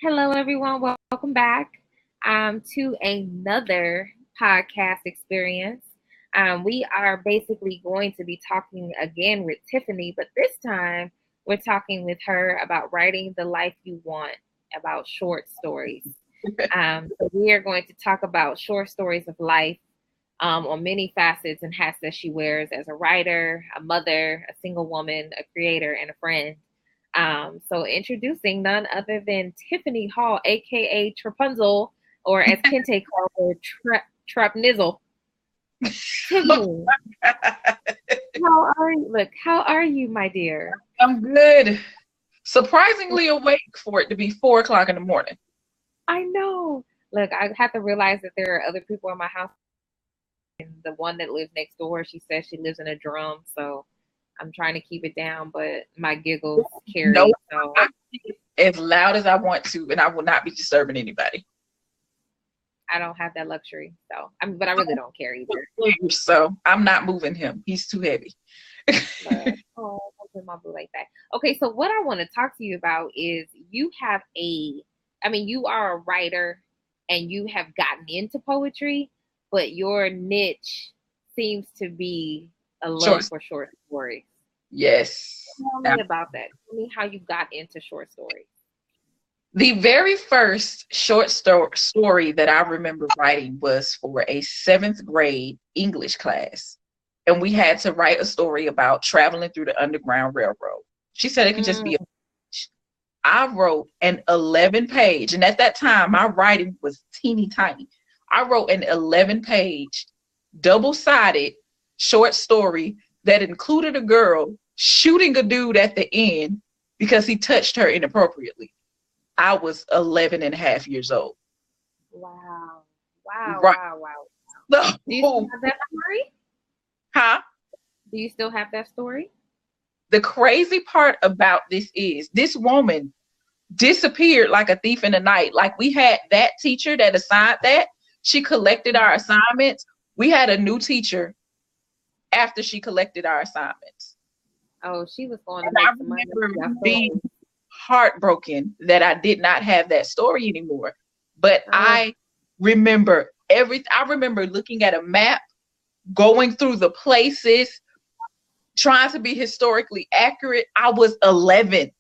Hello, everyone. Welcome back to another podcast experience. We are basically going to be talking again with Tiffany, but this time we're talking with her about writing the life you want, about short stories. So we are going to talk about short stories of life on many facets and hats that she wears as a writer, a mother, a single woman, a creator, and a friend. So introducing none other than Tiffany Hall, aka Trapunzel, or as Kente called her, Trapnizzle. Tiffany, how are you? Look, how are you, my dear? I'm good. Surprisingly awake for it to be 4 o'clock in the morning. I know. Look, I have to realize that there are other people in my house. And the one that lives next door, she says she lives in a drum, so I'm trying to keep it down, but my giggles No, carry. So I can as loud as I want to, and I will not be disturbing anybody. I don't have that luxury. So but I really don't care either. So I'm not moving him. He's too heavy. But, oh, don't put my boo like that. Okay, so what I want to talk to you about is you are a writer and you have gotten into poetry, but your niche seems to be a love Short. for short stories. Yes. Tell me about that. Tell me how you got into short stories. The very first short story that I remember writing was for a seventh grade English class. And we had to write a story about traveling through the Underground Railroad. She said it could just be I wrote an 11-page, and at that time, my writing was teeny tiny. I wrote an 11-page, double-sided short story that included a girl shooting a dude at the end because he touched her inappropriately. I was 11 and a half years old. Wow. Wow, Right. wow, wow. So, Do you still have that story? huh? Do you still have that story? The crazy part about this is this woman disappeared like a thief in the night. Like we had that teacher that assigned that. She collected our assignments. We had a new teacher after she collected our assignments. Oh, she was going to And I make some money. remember being heartbroken that I did not have that story anymore. But I remember I remember looking at a map, going through the places, trying to be historically accurate. I was 11.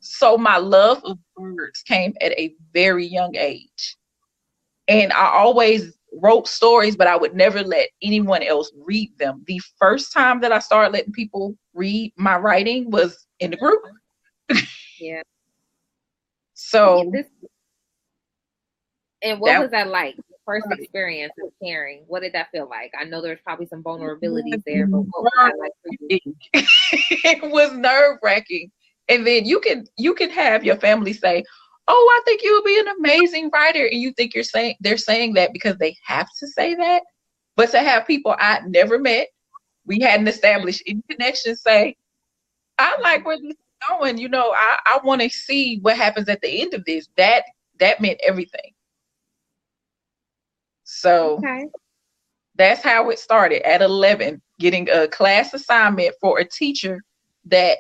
So my love of birds came at a very young age. And I always wrote stories, but I would never let anyone else read them. The first time that I started letting people read my writing was in the group. Yeah. So and what was that like? The first experience of sharing. What did that feel like? I know there's probably some vulnerabilities there, but what was that like for you? It was nerve-wracking. And then you can have your family say, "Oh, I think you'll be an amazing writer," and you think they're saying that because they have to say that. But to have people I'd never met, we hadn't established any connection, say, "I like where this is going. I want to see what happens at the end of this." That meant everything. So Okay. that's how it started at 11, getting a class assignment for a teacher that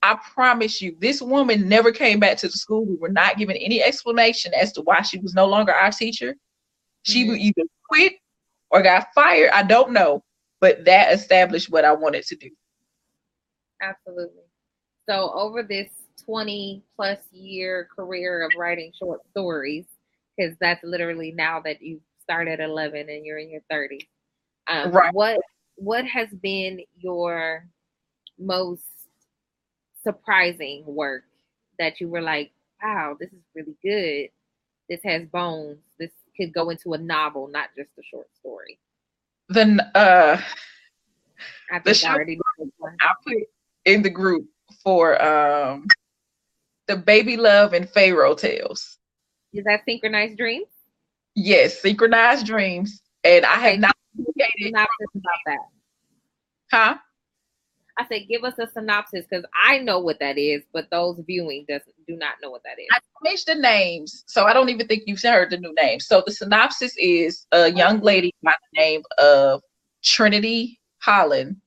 I promise you, this woman never came back to the school. We were not given any explanation as to why she was no longer our teacher. She would either quit or got fired. I don't know. But that established what I wanted to do. Absolutely. So over this 20 plus year career of writing short stories, because that's literally now that you started at 11 and you're in your 30s. Right. What has been your most surprising work that you were like, wow, this is really good. This has bones. This could go into a novel, not just a short story. Then I the think I show already know one. I put in the group for the Baby Love and Pharaoh Tales. Is that Synchronized Dreams? Yes, Synchronized Dreams. And I have not synopsis about that. Huh? I said, give us a synopsis because I know what that is, but those viewing do not know what that is. I changed the names, so I don't even think you've heard the new names. So the synopsis is a young lady by the name of Trinity Holland.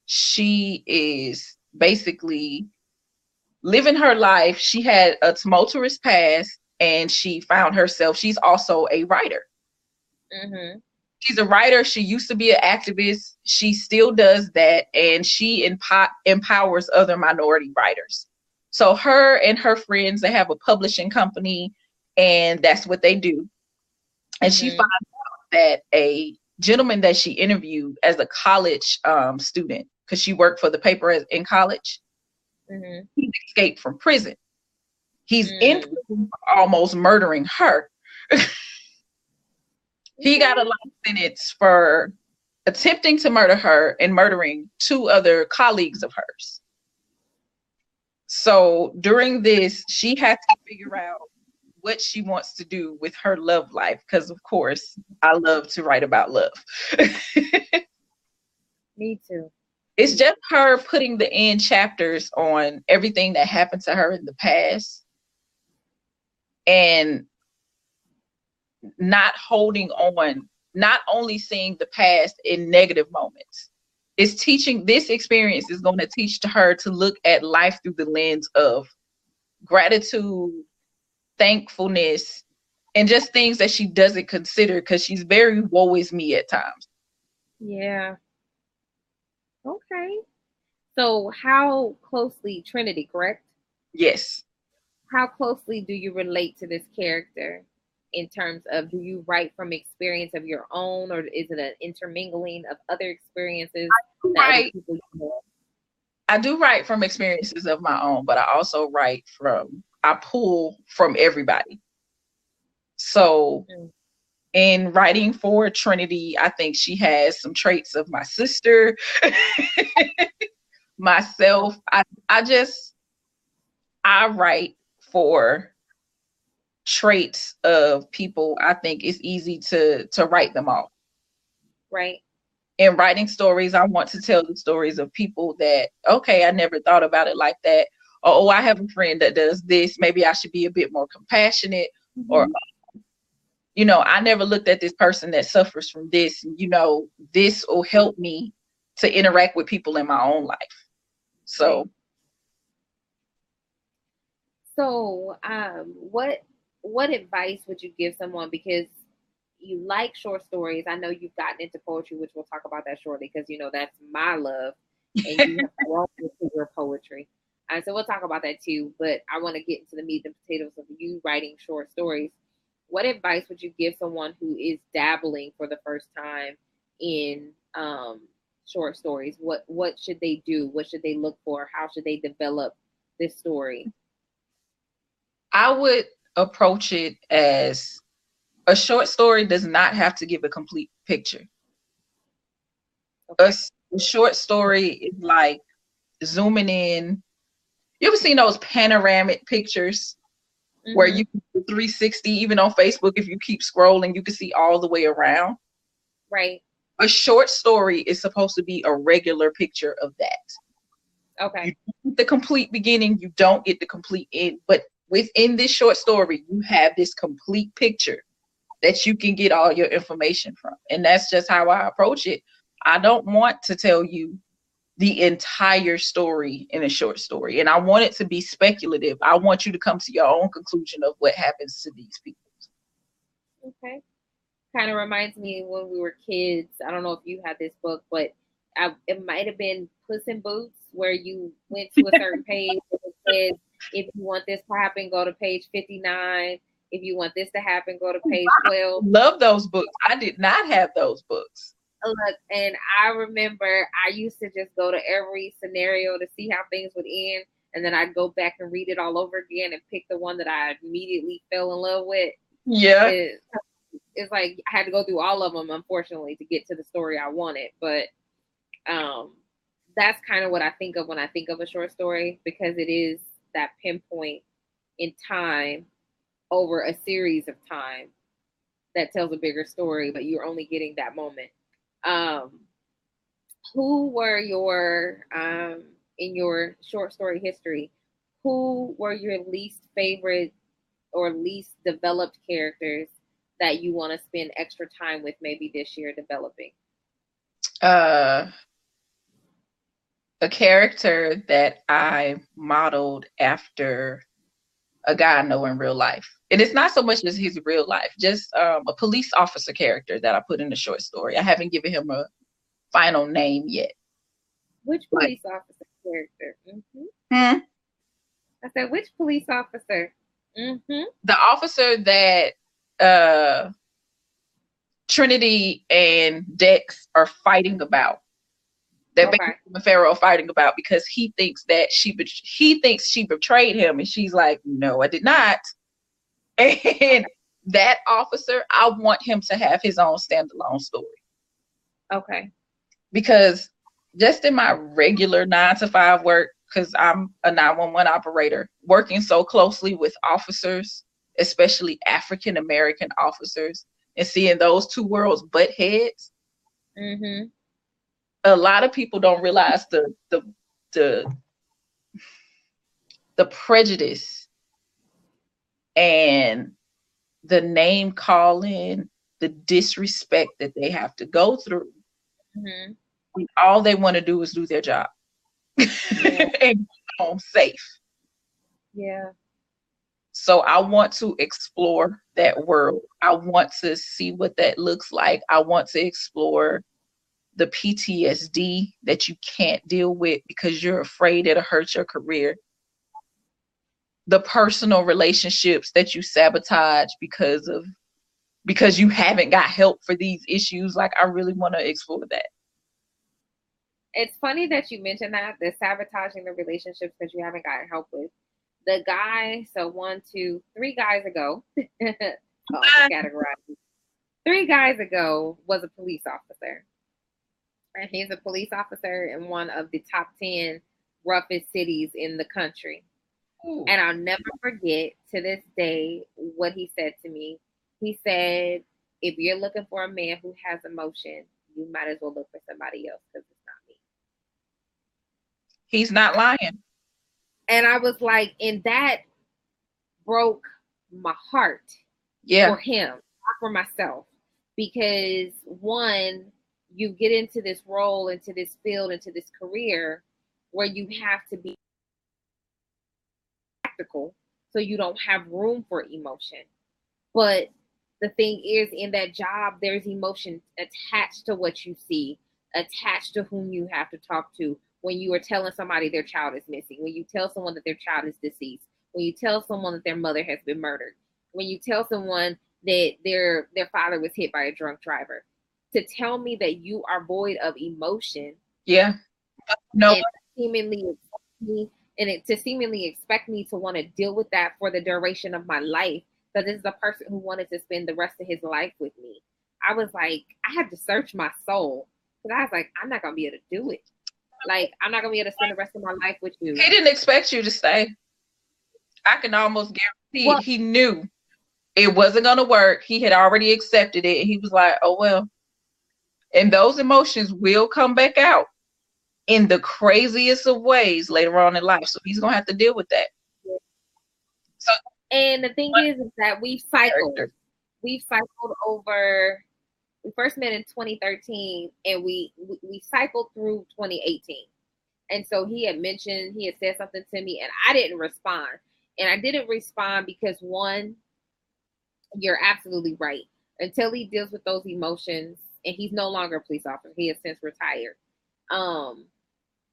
She is basically living her life. She had a tumultuous past, and she found herself. She's also a writer. Mm-hmm. She's a writer. She used to be an activist. She still does that, and she empowers other minority writers. So her and her friends, they have a publishing company, and that's what they do. And she Mm-hmm. finds out that a gentleman that she interviewed as a college student, because she worked for the paper in college, Mm-hmm. he escaped from prison. He's in Mm. prison for almost murdering her. He got a Okay. life sentence for attempting to murder her and murdering two other colleagues of hers. So during this, she had to figure out what she wants to do with her love life, because of course I love to write about love. Me too. It's just her putting the end chapters on everything that happened to her in the past, and not holding on, not only seeing the past in negative moments. It's teaching, this experience is going to teach her to look at life through the lens of gratitude, thankfulness, and just things that she doesn't consider, because she's very woe is me at times. Yeah. Okay. So how closely, Trinity, correct? Yes. How closely do you relate to this character in terms of, do you write from experience of your own, or is it an intermingling of other experiences that other Right. people you know? I do write from experiences of my own, but I also I pull from everybody. So Mm. in writing for Trinity, I think she has some traits of my sister, myself. I write for traits of people. I think it's easy to write them off. Right. In writing stories, I want to tell the stories of people that, okay, I never thought about it like that. Or, oh, I have a friend that does this. Maybe I should be a bit more compassionate. Mm-hmm. Or, I never looked at this person that suffers from this. This will help me to interact with people in my own life. So. Right. So, what advice would you give someone, because you like short stories? I know you've gotten into poetry, which we'll talk about that shortly, because that's my love, and you have grown into your poetry. So we'll talk about that too. But I want to get into the meat and potatoes of you writing short stories. What advice would you give someone who is dabbling for the first time in short stories? What should they do? What should they look for? How should they develop this story? I would approach it as a short story does not have to give a complete picture. Okay. A short story is like zooming in. You ever seen those panoramic pictures where you can do 360, even on Facebook, if you keep scrolling, you can see all the way around? Right. A short story is supposed to be a regular picture of that. Okay. You don't get the complete beginning, you don't get the complete end, but within this short story, you have this complete picture that you can get all your information from. And that's just how I approach it. I don't want to tell you the entire story in a short story, and I want it to be speculative. I want you to come to your own conclusion of what happens to these people. Okay. Kind of reminds me when we were kids. I don't know if you had this book, but it might have been Puss in Boots, where you went to a certain page and it said, if you want this to happen, go to page 59. If you want this to happen, go to page 12. Love those books. I did not have those books. Look, and I remember I used to just go to every scenario to see how things would end, and then I'd go back and read it all over again and pick the one that I immediately fell in love with. Yeah. It's like I had to go through all of them, unfortunately, to get to the story I wanted. But that's kind of what I think of when I think of a short story, because it is that pinpoint in time over a series of time that tells a bigger story, but you're only getting that moment. Who were your in your short story history? Who were your least favorite or least developed characters that you want to spend extra time with, maybe this year, developing? A a character that I modeled after a guy I know in real life. And it's not so much as his real life, just a police officer character that I put in a short story. I haven't given him a final name yet. Which police officer character? Hmm? I said, which police officer? The officer that Trinity and Dex are fighting about. That Baby Pharaoh fighting about because he thinks that he thinks she betrayed him, and she's like, no, I did not. And that officer, I want him to have his own standalone story. Okay. Because just in my regular 9-to-5 work, because I'm a 911 operator, working so closely with officers, especially African American officers, and seeing those two worlds butt heads. Mm-hmm. A lot of people don't realize the prejudice and the name calling, the disrespect that they have to go through. Mm-hmm. When all they want to do is do their job and go home safe. Yeah. So I want to explore that world. I want to see what that looks like. I want to explore the PTSD that you can't deal with because you're afraid it'll hurt your career. The personal relationships that you sabotage because you haven't got help for these issues. Like, I really want to explore that. It's funny that you mentioned that, the sabotaging the relationships because you haven't gotten help with. The guy, so 3 guys ago, categorized. 3 guys ago was a police officer. And he's a police officer in one of the top 10 roughest cities in the country. Ooh. And I'll never forget to this day what he said to me. He said, if you're looking for a man who has emotion, you might as well look for somebody else because it's not me. He's not lying. And I was like, and that broke my heart for him, not for myself. Because one, you get into this role, into this field, into this career where you have to be practical so you don't have room for emotion. But the thing is, in that job, there's emotion attached to what you see, attached to whom you have to talk to. When you are telling somebody their child is missing, when you tell someone that their child is deceased, when you tell someone that their mother has been murdered, when you tell someone that their father was hit by a drunk driver, to tell me that you are void of emotion. Yeah. No. And to seemingly expect me to want to deal with that for the duration of my life, because this is a person who wanted to spend the rest of his life with me. I was like, I had to search my soul because I was like, I'm not going to be able to do it. Like, I'm not going to be able to spend the rest of my life with you. He didn't expect you to stay. I can almost guarantee he knew it wasn't going to work. He had already accepted it. And he was like, oh, well. And those emotions will come back out in the craziest of ways later on in life. So he's going to have to deal with that. So, and the thing is that we've cycled over. We first met in 2013, and we cycled through 2018. And so he had said something to me, and I didn't respond. And I didn't respond because, one, you're absolutely right. Until he deals with those emotions, and he's no longer a police officer, he has since retired.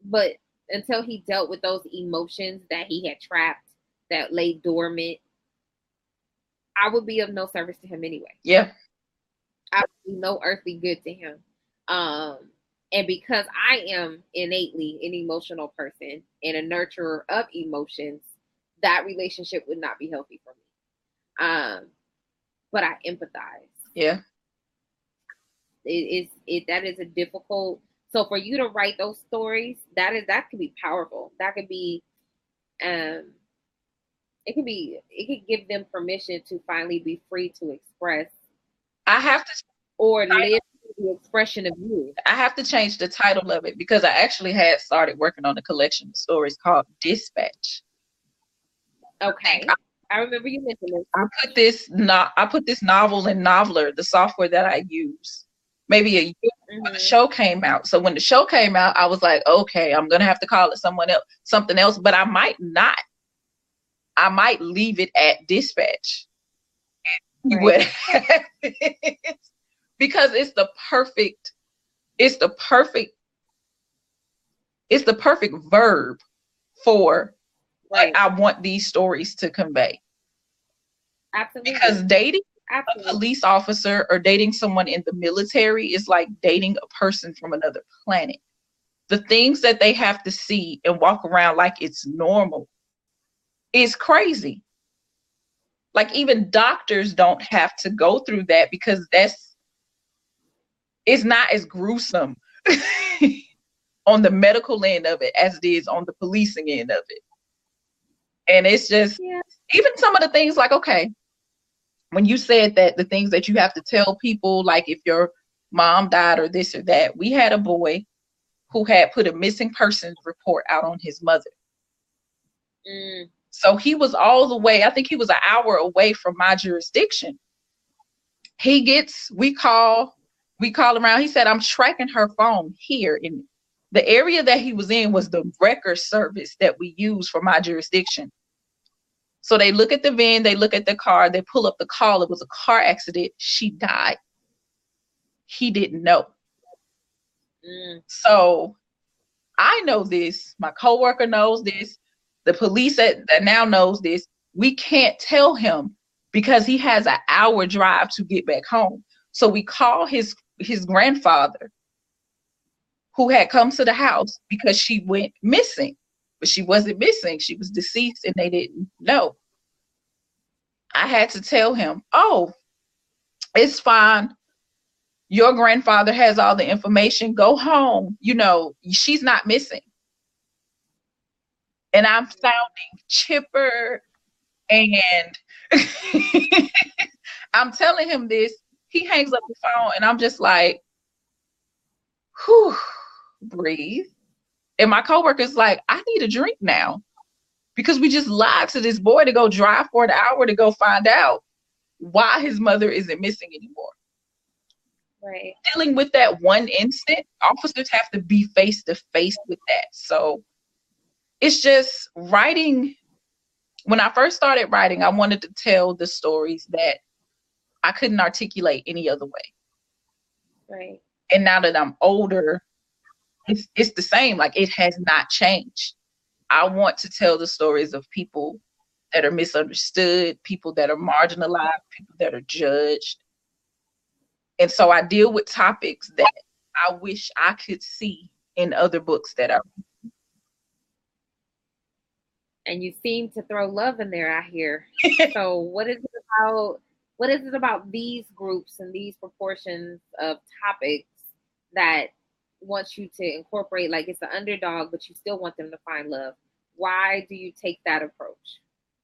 But until he dealt with those emotions that he had trapped, that lay dormant, I would be of no service to him anyway. Yeah. I would be no earthly good to him. And because I am innately an emotional person and a nurturer of emotions, that relationship would not be healthy for me. But I empathize. Yeah. That is a difficult. So for you to write those stories, that could be powerful. That could be, it could give them permission to finally be free to express. Or live the expression of you. I have to change the title of it because I actually had started working on a collection of stories called Dispatch. Okay. I remember you mentioned this. I put this novel in Noveler, the software that I use. maybe a year before the show came out. So when the show came out, I was like, okay, I'm gonna have to call it something else, but I might not. I might leave it at Dispatch. What happens. Because it's the perfect verb for what I want these stories to convey. Absolutely. Because dating a police officer or dating someone in the military is like dating a person from another planet. The things that they have to see and walk around like it's normal is crazy. Like even doctors don't have to go through that because it's not as gruesome on the medical end of it as it is on the policing end of it. And it's just, even some of the things like, okay, when you said that the things that you have to tell people, like if your mom died or this or that, we had a boy who had put a missing persons report out on his mother. So he was all the way, I think he was an hour away from my jurisdiction. We call around. He said, I'm tracking her phone here. In the area that he was in was the wrecker service that we use for my jurisdiction. So they look at the VIN, they look at the car, they pull up the call. It was a car accident. She died. He didn't know. So I know this. My coworker knows this. The police that now knows this. We can't tell him because he has an hour drive to get back home. So we call his grandfather, who had come to the house because she went missing. But she wasn't missing. She was deceased and they didn't know. I had to tell him, oh, it's fine. Your grandfather has all the information. Go home. You know, she's not missing. And I'm sounding chipper and I'm telling him this. He hangs up the phone and I'm just like, whew, breathe. And my coworker's like, I need a drink now because we just lied to this boy to go drive for an hour to go find out why his mother isn't missing anymore. Right. Dealing with that one instant, officers have to be face to face with that. So it's just writing. When I first started writing, I wanted to tell the stories that I couldn't articulate any other way. Right. And now that I'm older, it's the same. Like it has not changed. I want to tell the stories of people that are misunderstood, people that are marginalized, people that are judged. And so I deal with topics that I wish I could see in other books that I read. And you seem to throw love in there, I hear. So what is it about these groups and these proportions of topics that wants you to incorporate, like it's an underdog, but you still want them to find love? Why do you take that approach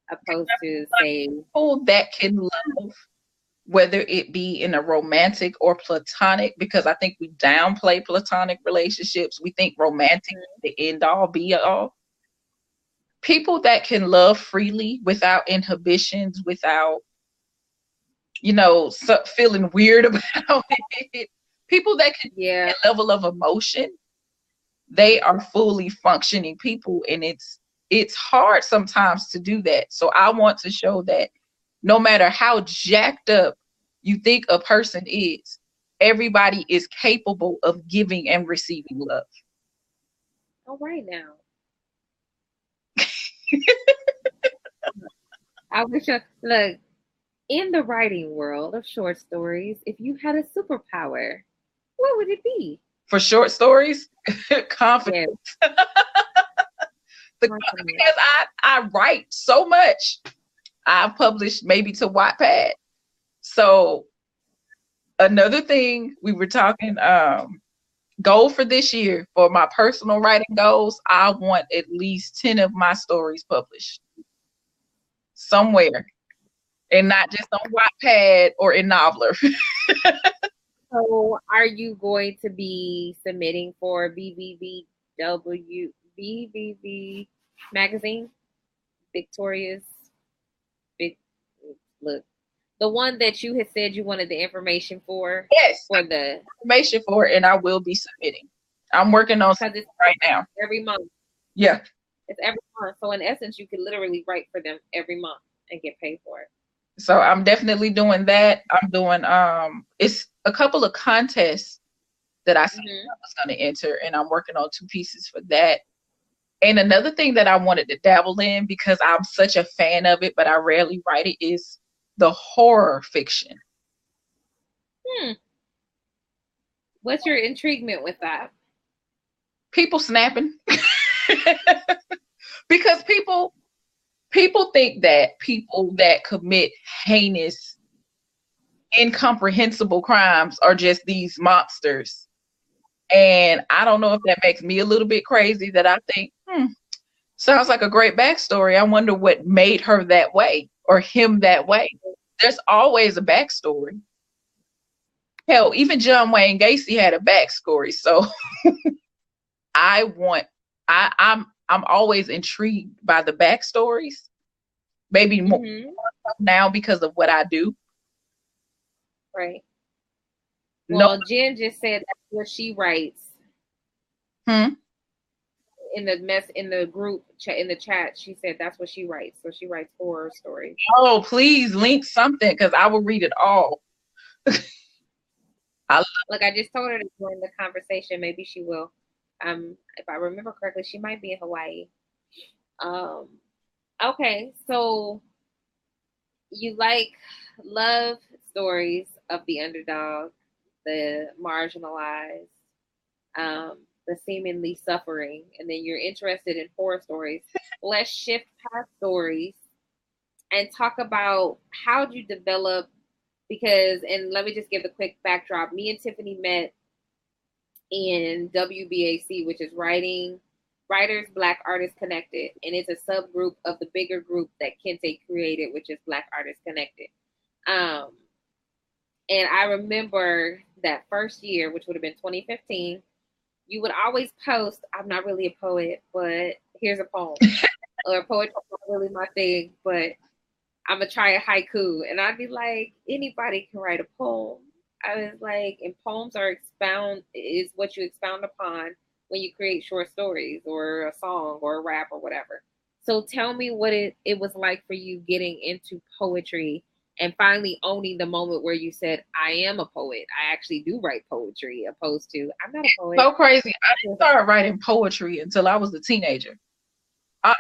opposed to say people that can love, whether it be in a romantic or platonic, because I think we downplay platonic relationships. We think romantic is the end all be all. People that can love freely without inhibitions, without, feeling weird about it. People that can get a level of emotion, they are fully functioning people. And it's hard sometimes to do that. So I want to show that no matter how jacked up you think a person is, everybody is capable of giving and receiving love. All right now. I wish look, in the writing world of short stories, if you had a superpower, what would it be? For short stories, confidence. Yes. Because I write so much. I've published maybe to Wattpad. So another thing we were talking, goal for this year for my personal writing goals, I want at least 10 of my stories published somewhere, and not just on Wattpad or in Noveler. So are you going to be submitting for BBV magazine? Victoria's look, The one that you had said you wanted the information for Yes, the information for it, and I will be submitting. I'm working on because it's right now. every month. Yeah. It's every month. So in essence, you could literally write for them every month and get paid for it. So I'm definitely doing that. I'm doing it's a couple of contests that I said I was going to enter, and I'm working on 2 pieces for that. And another thing that I wanted to dabble in, because I'm such a fan of it, but I rarely write it, is the horror fiction. What's your intriguement with that? People snapping. Because people think that people that commit heinous, incomprehensible crimes are just these monsters. And I don't know if that makes me a little bit crazy, that I think, sounds like a great backstory. I wonder what made her that way or him that way. There's always a backstory. Hell, even John Wayne Gacy had a backstory. So I'm always intrigued by the backstories. Maybe more now because of what I do. Right. Well, Jen just said that's what she writes. In the group in the chat, she said that's what she writes. So she writes horror stories. Oh, please link something, because I will read it all. Look, I just told her to join the conversation. Maybe she will. If I remember correctly, she might be in Hawaii. Okay, so you love stories of the underdog, the marginalized, the seemingly suffering, and then you're interested in horror stories. Let's shift past stories and talk about how you develop, and let me just give a quick backdrop. Me and Tiffany met in WBAC, which is Writers Black Artists Connected, and it's a subgroup of the bigger group that Kente created, which is Black Artists Connected. And I remember that first year, which would have been 2015, you would always post, I'm not really a poet, but here's a poem. Or poetry is not really my thing, but I'm going to try a haiku. And I'd be like, anybody can write a poem. I was like, and poems is what you expound upon when you create short stories or a song or a rap or whatever. So tell me what it was like for you getting into poetry and finally owning the moment where you said, I am a poet. I actually do write poetry, opposed to, I'm not a poet. So crazy. I didn't start writing poetry until I was a teenager. I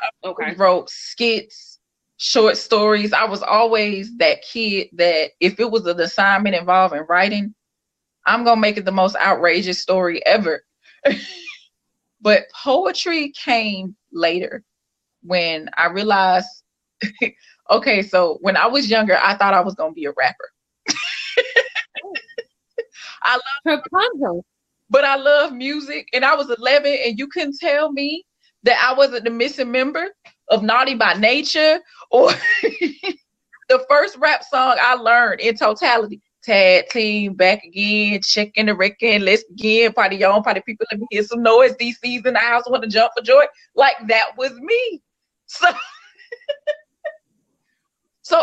wrote skits, short stories. I was always that kid that if it was an assignment involving writing, I'm going to make it the most outrageous story ever. But poetry came later when I realized, okay, so when I was younger, I thought I was going to be a rapper. But I love music, and I was 11, and you couldn't tell me that I wasn't the missing member of Naughty by Nature or the first rap song I learned in totality. Tag team, back again, checking the record, let's begin, party on, party people, let me hear some noise, DC's in the house, want to jump for joy. Like, that was me. So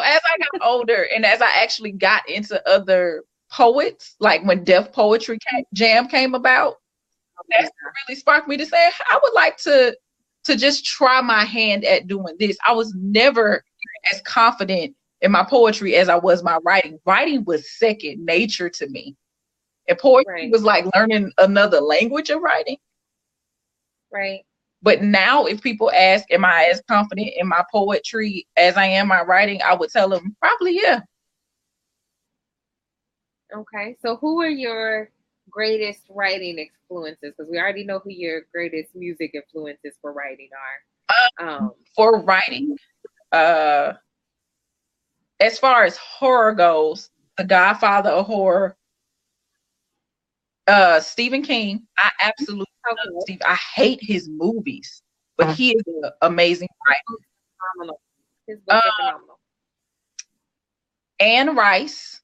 as I got older and as I actually got into other poets, like when Def Poetry Jam came about, that's what really sparked me to say, I would like to just try my hand at doing this. I was never as confident in my poetry as I was my writing. Writing was second nature to me. And poetry was like learning another language of writing. Right. But now if people ask, am I as confident in my poetry as I am my writing, I would tell them probably, yeah. Okay. So who are your greatest writing influences? Because we already know who your greatest music influences for writing are. For writing, as far as horror goes, the godfather of horror, Stephen King. I absolutely love Stephen. I hate his movies, but he is an amazing writer. Phenomenal. His books are phenomenal. Anne Rice.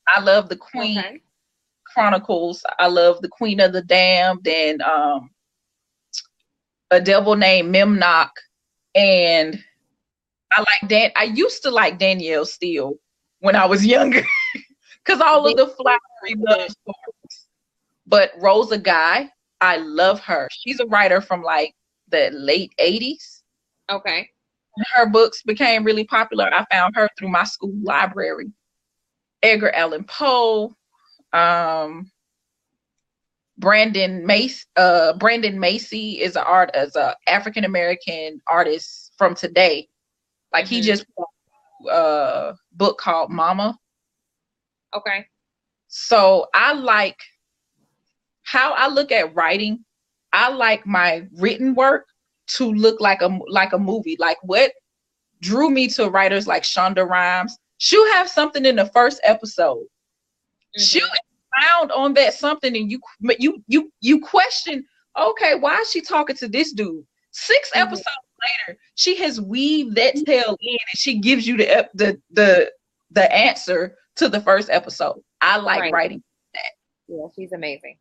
I love the Queen Chronicles. I love the Queen of the Damned and A Devil Named Memnoch. And I used to like Danielle Steele when I was younger, because all of the flowery love stories. But Rosa Guy, I love her. She's a writer from like the late 80s. Okay. Her books became really popular. I found her through my school library. Edgar Allan Poe, Brandon Macy is a African American artist from today. Like he just wrote a book called Mama. Okay. So I like how I look at writing. I like my written work to look like a movie. Like what drew me to writers like Shonda Rhimes. She'll have something in the first episode. She'll expound on that something, and you question, okay, why is she talking to this dude? 6 episodes later, she has weaved that tale in, and she gives you the answer to the first episode. I like writing that. Yeah, she's amazing.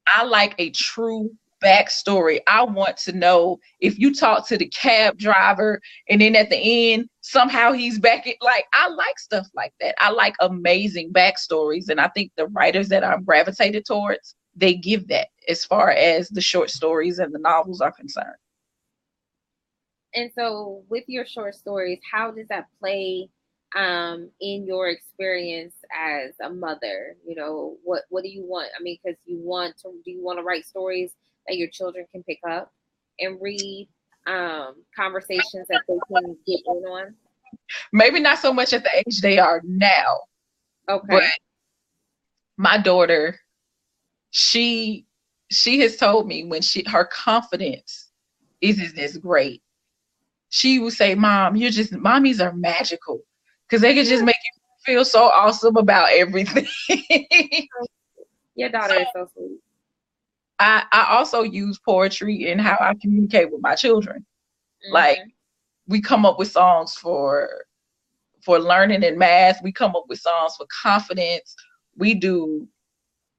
I like a true backstory. I want to know if you talk to the cab driver and then at the end somehow he's back. Like I like stuff like that. I like amazing backstories, and I think the writers that I'm gravitated towards, they give that as far as the short stories and the novels are concerned. And so with your short stories, how does that play in your experience as a mother? You know, what do you want? I mean, because do you want to write stories that your children can pick up and read, conversations that they can get in on? Maybe not so much at the age they are now. Okay. But my daughter, she has told me when her confidence isn't as great, she will say, Mom, mommies are magical. Because they can just make you feel so awesome about everything. Your daughter is so sweet. I also use poetry in how I communicate with my children. Like we come up with songs for learning in math. We come up with songs for confidence. We do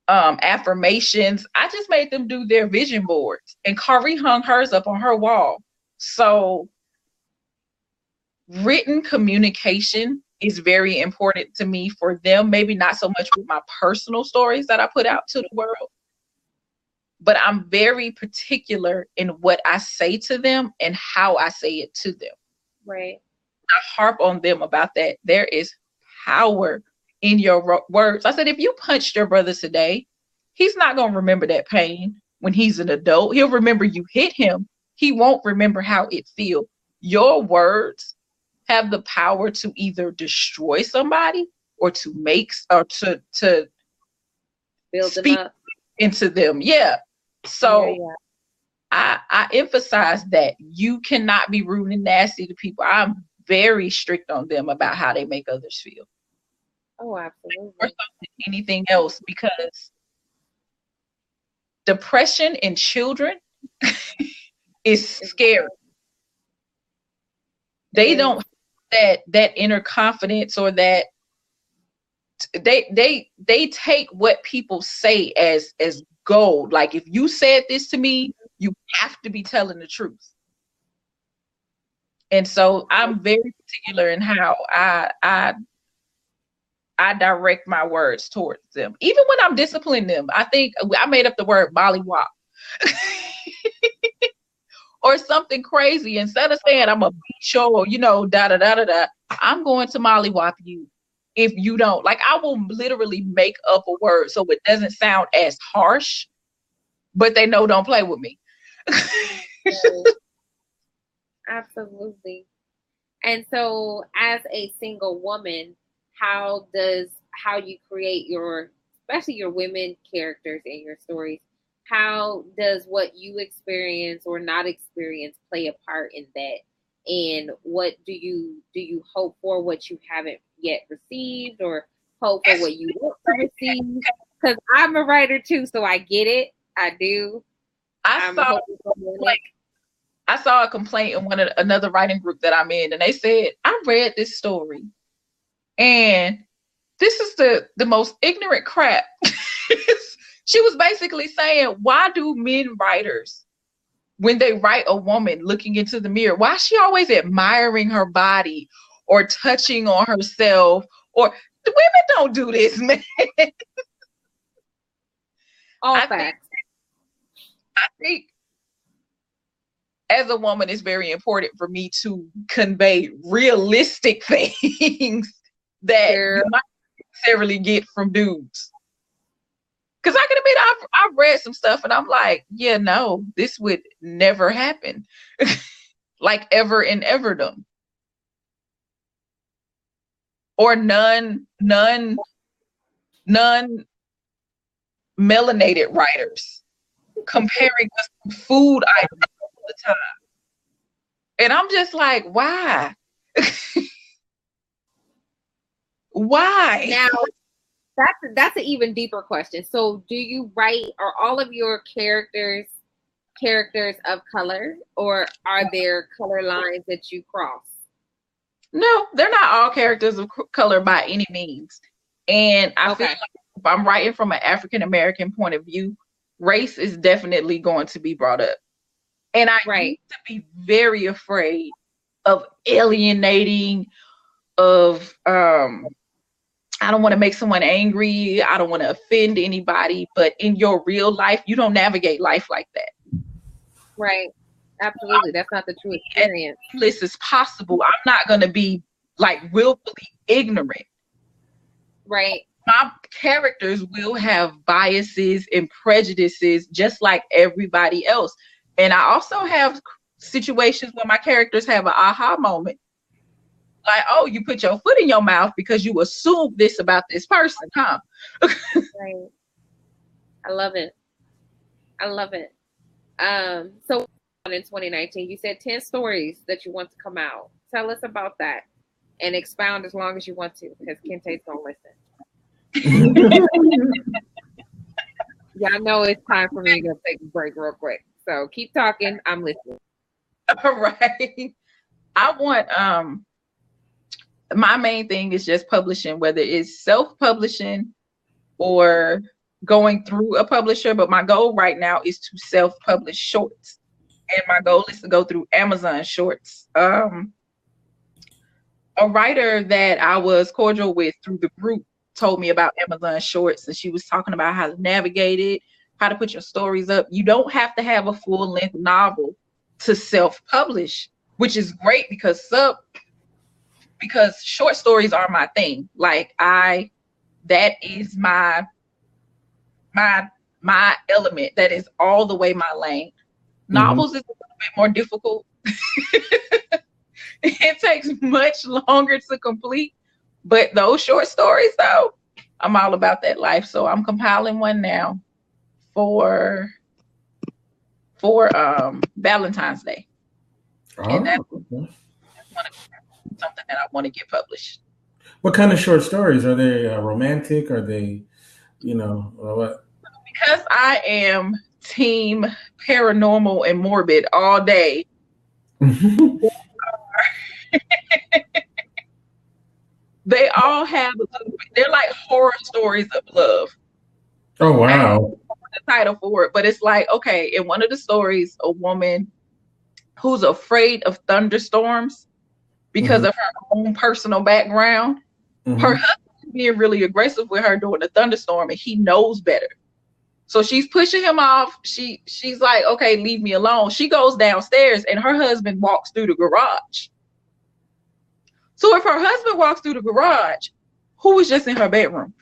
affirmations. I just made them do their vision boards, and Kari hung hers up on her wall. So written communication is very important to me for them. Maybe not so much with my personal stories that I put out to the world, but I'm very particular in what I say to them and how I say it to them. Right. I harp on them about that. There is power in your words. I said, if you punched your brother today, he's not going to remember that pain when he's an adult. He'll remember you hit him. He won't remember how it feels. Your words have the power to either destroy somebody or to build speak them up into them. Yeah. So I emphasize that you cannot be rude and nasty to people. I'm very strict on them about how they make others feel. Oh, absolutely. Or anything else, because depression in children is scary. They don't have that inner confidence, or that they take what people say as gold. Like if you said this to me, you have to be telling the truth. And so I'm very particular in how I direct my words towards them. Even when I'm disciplining them, I think I made up the word mollywop. Or something crazy. Instead of saying I'm a beat you, or I'm going to mollywop you if you don't. Like I will literally make up a word so it doesn't sound as harsh, but they know don't play with me. Absolutely. And so as a single woman, how you create especially your women characters in your stories, how does what you experience or not experience play a part in that? And what do you hope for, what you haven't yet received, or hope for what you want to receive? Because I'm a writer too, so I get it. I do. I saw a complaint in another writing group that I'm in, and they said, I read this story, and this is the most ignorant crap. She was basically saying, why do men writers, when they write a woman looking into the mirror, why is she always admiring her body or touching on herself Or the women don't do this, man. All facts. I think as a woman, it's very important for me to convey realistic things that you might necessarily get from dudes. Because I can admit, I've read some stuff and I'm like, yeah, no, this would never happen. Like ever in everdom. Or none melanated writers comparing us to food items all the time. And I'm just like, why? Why? Now, that's an even deeper question. So do you write, are all of your characters of color, or are there color lines that you cross? No, they're not all characters of color by any means. And I feel like if I'm writing from an African American point of view, race is definitely going to be brought up. And I used to be very afraid of alienating, of I don't want to make someone angry. I don't want to offend anybody. But in your real life, you don't navigate life like that. Right. Absolutely. That's not the true experience. This is possible. I'm not going to be like willfully ignorant. Right. My characters will have biases and prejudices just like everybody else. And I also have situations where my characters have an aha moment. Like, oh, you put your foot in your mouth because you assumed this about this person, huh? Right. I love it. So in 2019, you said 10 stories that you want to come out. Tell us about that and expound as long as you want to, because Kente's gonna listen. Yeah, I know it's time for me to go take a break real quick. So keep talking. I'm listening. All right. I want my main thing is just publishing, whether it's self-publishing or going through a publisher. But my goal right now is to self-publish shorts. And my goal is to go through Amazon Shorts. A writer that I was cordial with through the group told me about Amazon Shorts, and she was talking about how to navigate it, how to put your stories up. You don't have to have a full-length novel to self-publish, which is great because short stories are my thing. Like that is my element. That is all the way my lane. Novels is a little bit more difficult. It takes much longer to complete. But those short stories, though, I'm all about that life. So I'm compiling one now for Valentine's Day. And that's something that I want to get published. What kind of short stories? Are they romantic? Are they, what? Because I am team paranormal and morbid all day. They all have they're like horror stories of love. Oh wow. The title for it, but it's like, okay, in one of the stories, a woman who's afraid of thunderstorms because of her own personal background. Her husband being really aggressive with her during the thunderstorm, and he knows better. So she's pushing him off. She's like, okay, leave me alone. She goes downstairs and her husband walks through the garage. So if her husband walks through the garage, who was just in her bedroom?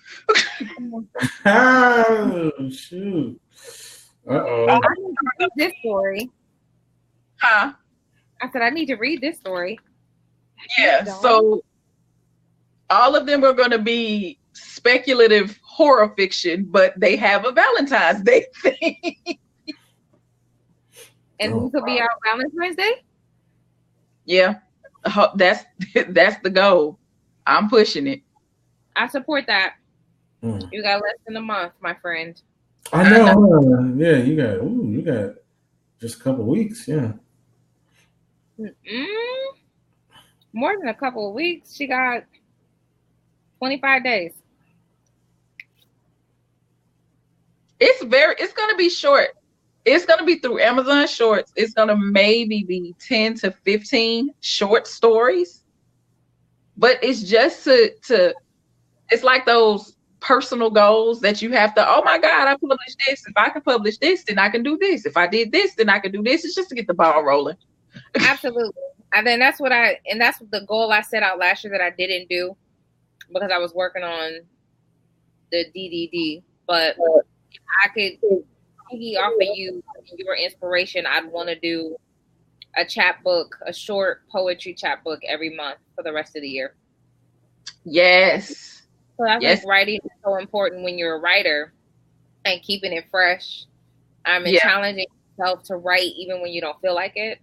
Oh, shoot. Uh-oh. I need to read this story. Huh? I said, I need to read this story. Yeah, so all of them are going to be speculative horror fiction, but they have a Valentine's Day thing. And these will be out Valentine's Day? Yeah, that's the goal. I'm pushing it. I support that. You got less than a month, my friend. I know. Yeah, you got just a couple weeks. Yeah. More than a couple of weeks. She got 25 days. It's going to be short. It's going to be through Amazon Shorts. It's going to maybe be 10 to 15 short stories. But it's just to it's like those personal goals that you have to, oh my God, I published this. If I can publish this, then I can do this. If I did this, then I can do this. It's just to get the ball rolling. Absolutely. And then that's the goal I set out last year that I didn't do because I was working on the DDD. But if I could piggy off of your inspiration, I'd want to do a chapbook, a short poetry chapbook every month for the rest of the year. Yes. So I think writing is so important when you're a writer and keeping it fresh. And challenging yourself to write even when you don't feel like it.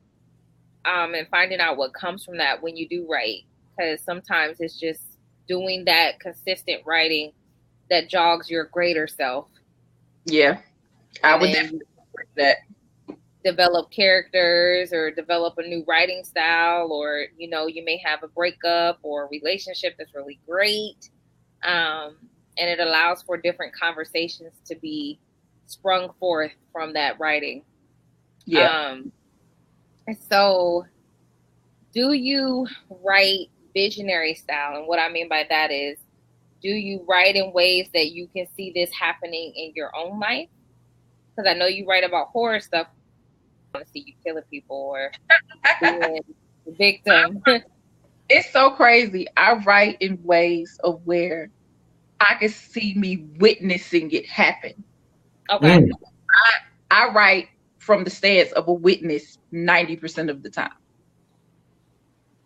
And finding out what comes from that when you do write. Because sometimes it's just doing that consistent writing that jogs your greater self. Yeah. I would definitely agree with that. Develop characters or develop a new writing style, or you may have a breakup or a relationship that's really great, and it allows for different conversations to be sprung forth from that writing. So do you write visionary style? And what I mean by that is, do you write in ways that you can see this happening in your own life? Because I know you write about horror stuff. I want to see you killing people or being the victim. It's so crazy. I write in ways of where I can see me witnessing it happen. Okay. I write from the stance of a witness 90% of the time.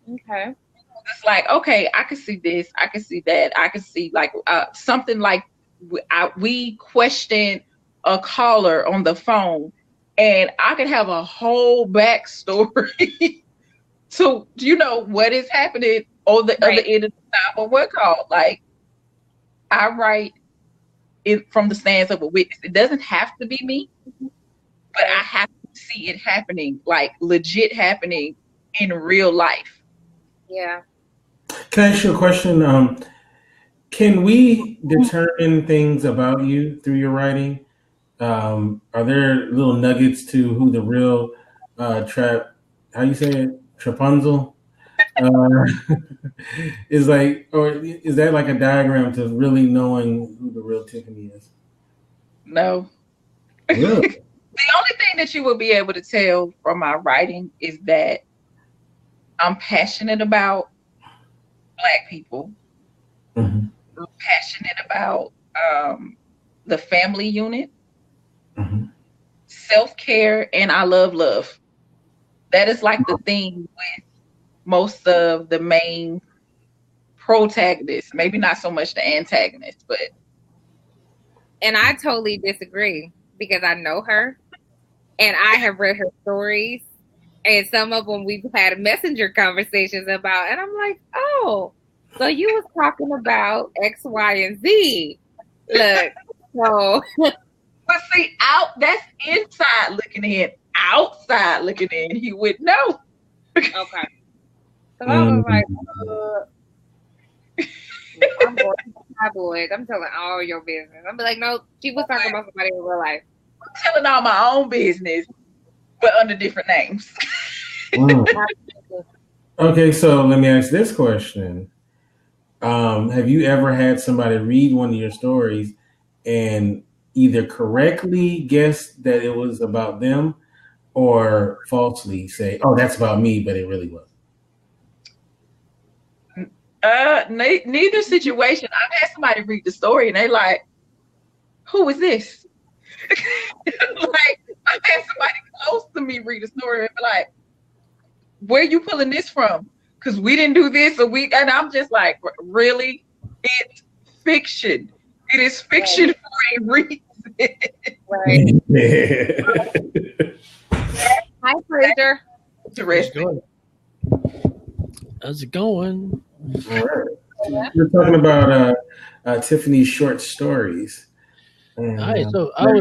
Okay. It's like, okay, I can see this, I can see that, I can see like something like we questioned a caller on the phone, and I could have a whole backstory to what is happening on the other end of the 911 call. Like, I write it from the stance of a witness. It doesn't have to be me, but I have to see it happening, like legit happening in real life. Yeah. Can I ask you a question? Can we determine things about you through your writing? Are there little nuggets to who the real how you say it, Trapunzel is like, or is that like a diagram to really knowing who the real Tiffany is? No. Really? The only thing that you will be able to tell from my writing is that I'm passionate about Black people. Mm-hmm. I'm passionate about the family unit, mm-hmm. self-care, and I love love. That is like the theme with most of the main protagonists. Maybe not so much the antagonists, but. And I totally disagree because I know her and I have read her stories, and some of them we've had messenger conversations about, and I'm like, oh, so you was talking about X, Y, and Z. Look, so. But see, that's inside looking in. Outside looking in, he would know. Okay. So I was like, I'm going to tabloids. I'm telling all your business. I'm like, no, she was talking about somebody in real life. I'm telling all my own business, but under different names. Okay, so let me ask this question. Have you ever had somebody read one of your stories and either correctly guess that it was about them or falsely say, oh, that's about me, but it really wasn't? Neither situation. I've had somebody read the story and they like, who is this? Like, I've had somebody close to me read the story and be like, where you pulling this from? Because we didn't do this, and I'm just like, really? It's fiction. It is fiction for a reason. Right. Hi, Fraser. How's it going? All right. We're talking about Tiffany's short stories. Hi. So it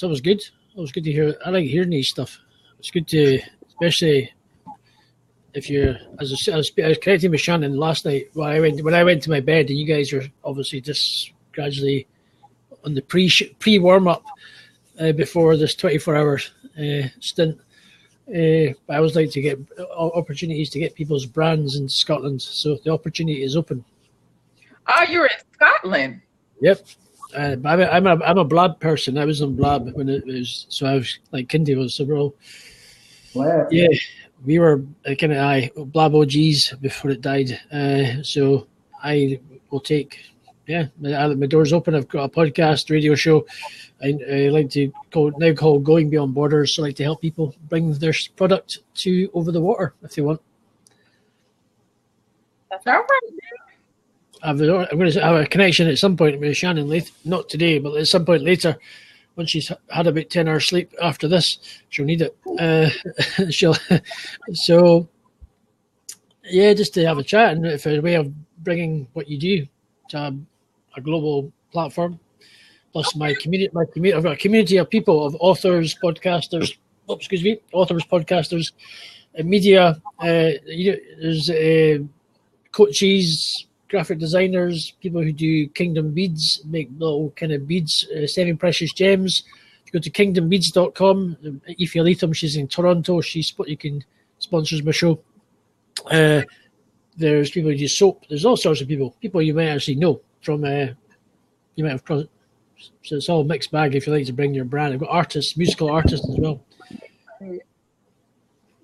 was good. It was good to hear. I like hearing these stuff. It's good to, especially if you're, as I was connecting with Shannon last night when I went to my bed, and you guys are obviously just gradually on the pre warm up before this 24-hour stint. I always like to get opportunities to get people's brands in Scotland, so the opportunity is open. Oh, you're in Scotland. Yep. I'm a Blab person. I was on Blab when it was, so I was like Kindy was. So we're all, yeah, we were kind of Blab OGs before it died. So I will take, my door's open. I've got a podcast, radio show. I like to call Going Beyond Borders. So I like to help people bring their product to over the water if they want. That's all right. I'm going to have a connection at some point with Shannon later. Not today, but at some point later, when she's had about 10 hours sleep after this, she'll need it. So, yeah, just to have a chat and if a way of bringing what you do to a global platform. Plus my community. I've got a community of people, of authors, podcasters. Authors, podcasters, media. There's coaches, graphic designers, people who do Kingdom Beads, make little kind of beads, semi-precious gems. If you go to kingdombeads.com, Aoife Leatham, she's in Toronto. You can sponsors my show. There's people who do soap. There's all sorts of people you might actually know from. You might have crossed. So it's all a mixed bag if you like to bring your brand. I've got artists, musical artists as well.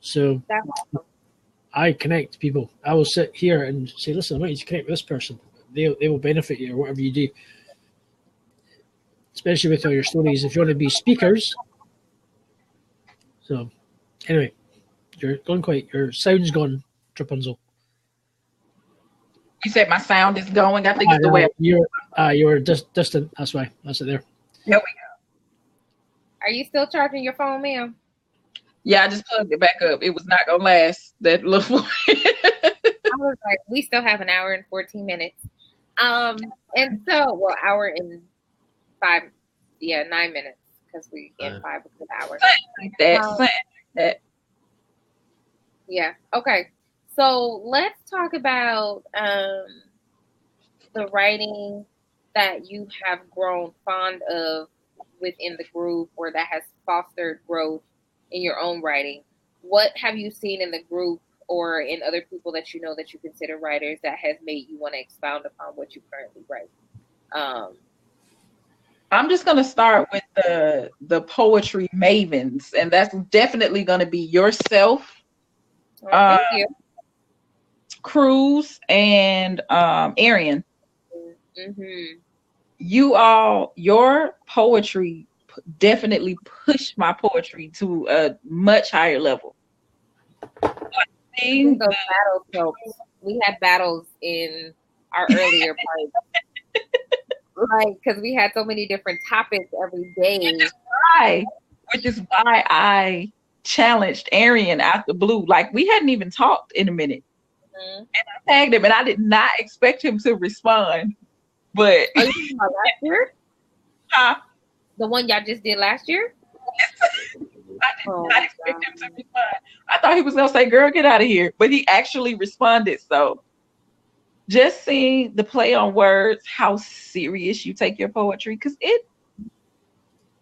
So I connect people. I will sit here and say, listen, I want you to connect with this person. They will benefit you or whatever you do. Especially with all your stories. If you want to be speakers. So anyway, you're going quiet. Your sound's gone, Trapunzel. You said my sound is going. I think it's the way you're distant. That's why. That's it there. There we go. Are you still charging your phone, ma'am? Yeah, I just plugged it back up. It was not gonna last that little. I was like, we still have an hour and 14 minutes. And so, hour and 9 minutes because we get 5 a good hour. That. Yeah. Okay. So let's talk about the writing that you have grown fond of within the group, or that has fostered growth in your own writing. What have you seen in the group or in other people that you know that you consider writers that has made you want to expound upon what you currently write? I'm just going to start with the poetry mavens, and that's definitely going to be yourself, Thank you. Cruz, and Arian. Mm-hmm. Your poetry definitely pushed my poetry to a much higher level. Those battles helped. We had battles in our earlier parts, like because we had so many different topics every day. Which is why I challenged Arian out the blue. Like, we hadn't even talked in a minute, and I tagged him, and I did not expect him to respond. But are you talking about last year? Huh? The one y'all just did last year? I did not expect him to respond. I thought he was going to say, girl, get out of here. But he actually responded. So just seeing the play on words, how serious you take your poetry. Because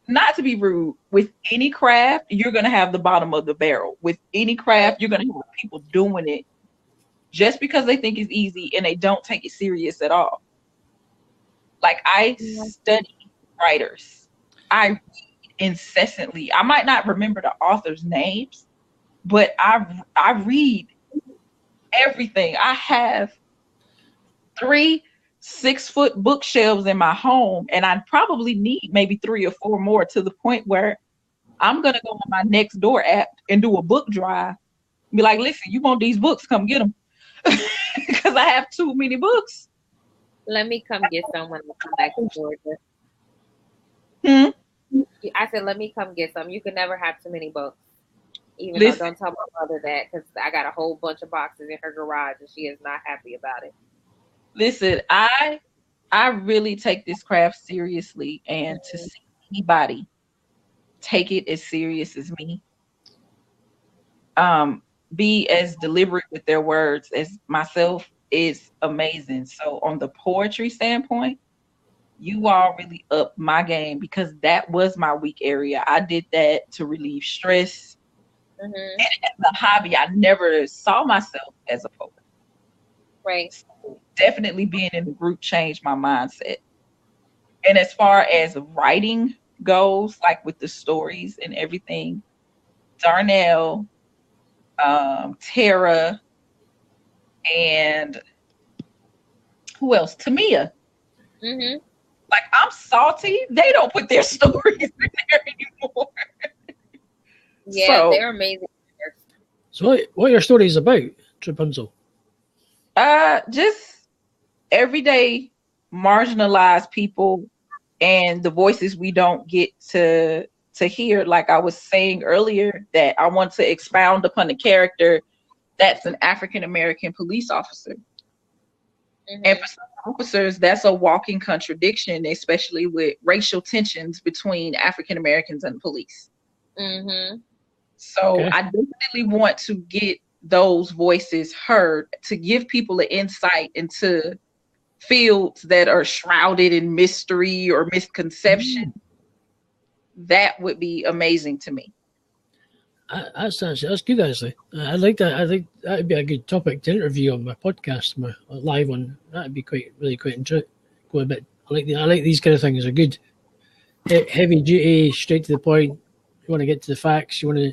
not to be rude, with any craft, you're going to have the bottom of the barrel. With any craft, you're going to have people doing it just because they think it's easy and they don't take it serious at all. Like, I study writers. I read incessantly. I might not remember the author's names, but I read everything. I have 3 6-foot bookshelves in my home, and I probably need maybe 3 or 4 more, to the point where I'm gonna go on my Nextdoor app and do a book drive. Be like, listen, you want these books? Come get them, because I have too many books. Let me come get some when I come back to Georgia. I said, let me come get some. You can never have too many books. Even though, don't tell my mother that, because I got a whole bunch of boxes in her garage and she is not happy about it. Listen, I really take this craft seriously, and to see anybody take it as serious as me, be as deliberate with their words as myself, is amazing. So on the poetry standpoint, you all really upped my game, because that was my weak area. I did that to relieve stress. And as a hobby, I never saw myself as a poet. Right. Definitely being in the group changed my mindset. And as far as writing goes, like with the stories and everything, Darnell, Tara, and who else? Tamia. Mm-hmm. Like, I'm salty. They don't put their stories in there anymore. Yeah, So, they're amazing. So what are your stories about, Rapunzel? just everyday marginalized people and the voices we don't get to hear. Like I was saying earlier, that I want to expound upon the character that's an African American police officer. Mm-hmm. And for some officers, that's a walking contradiction, especially with racial tensions between African Americans and police. Mm-hmm. So Okay. I definitely want to get those voices heard, to give people an insight into fields that are shrouded in mystery or misconception. That would be amazing to me. That's good, actually. I like that. I think that would be a good topic to interview on my podcast, my live one. That'd be quite interesting. Go a bit. I like these kind of things. Are good, heavy duty, straight to the point. You want to get to the facts. You want to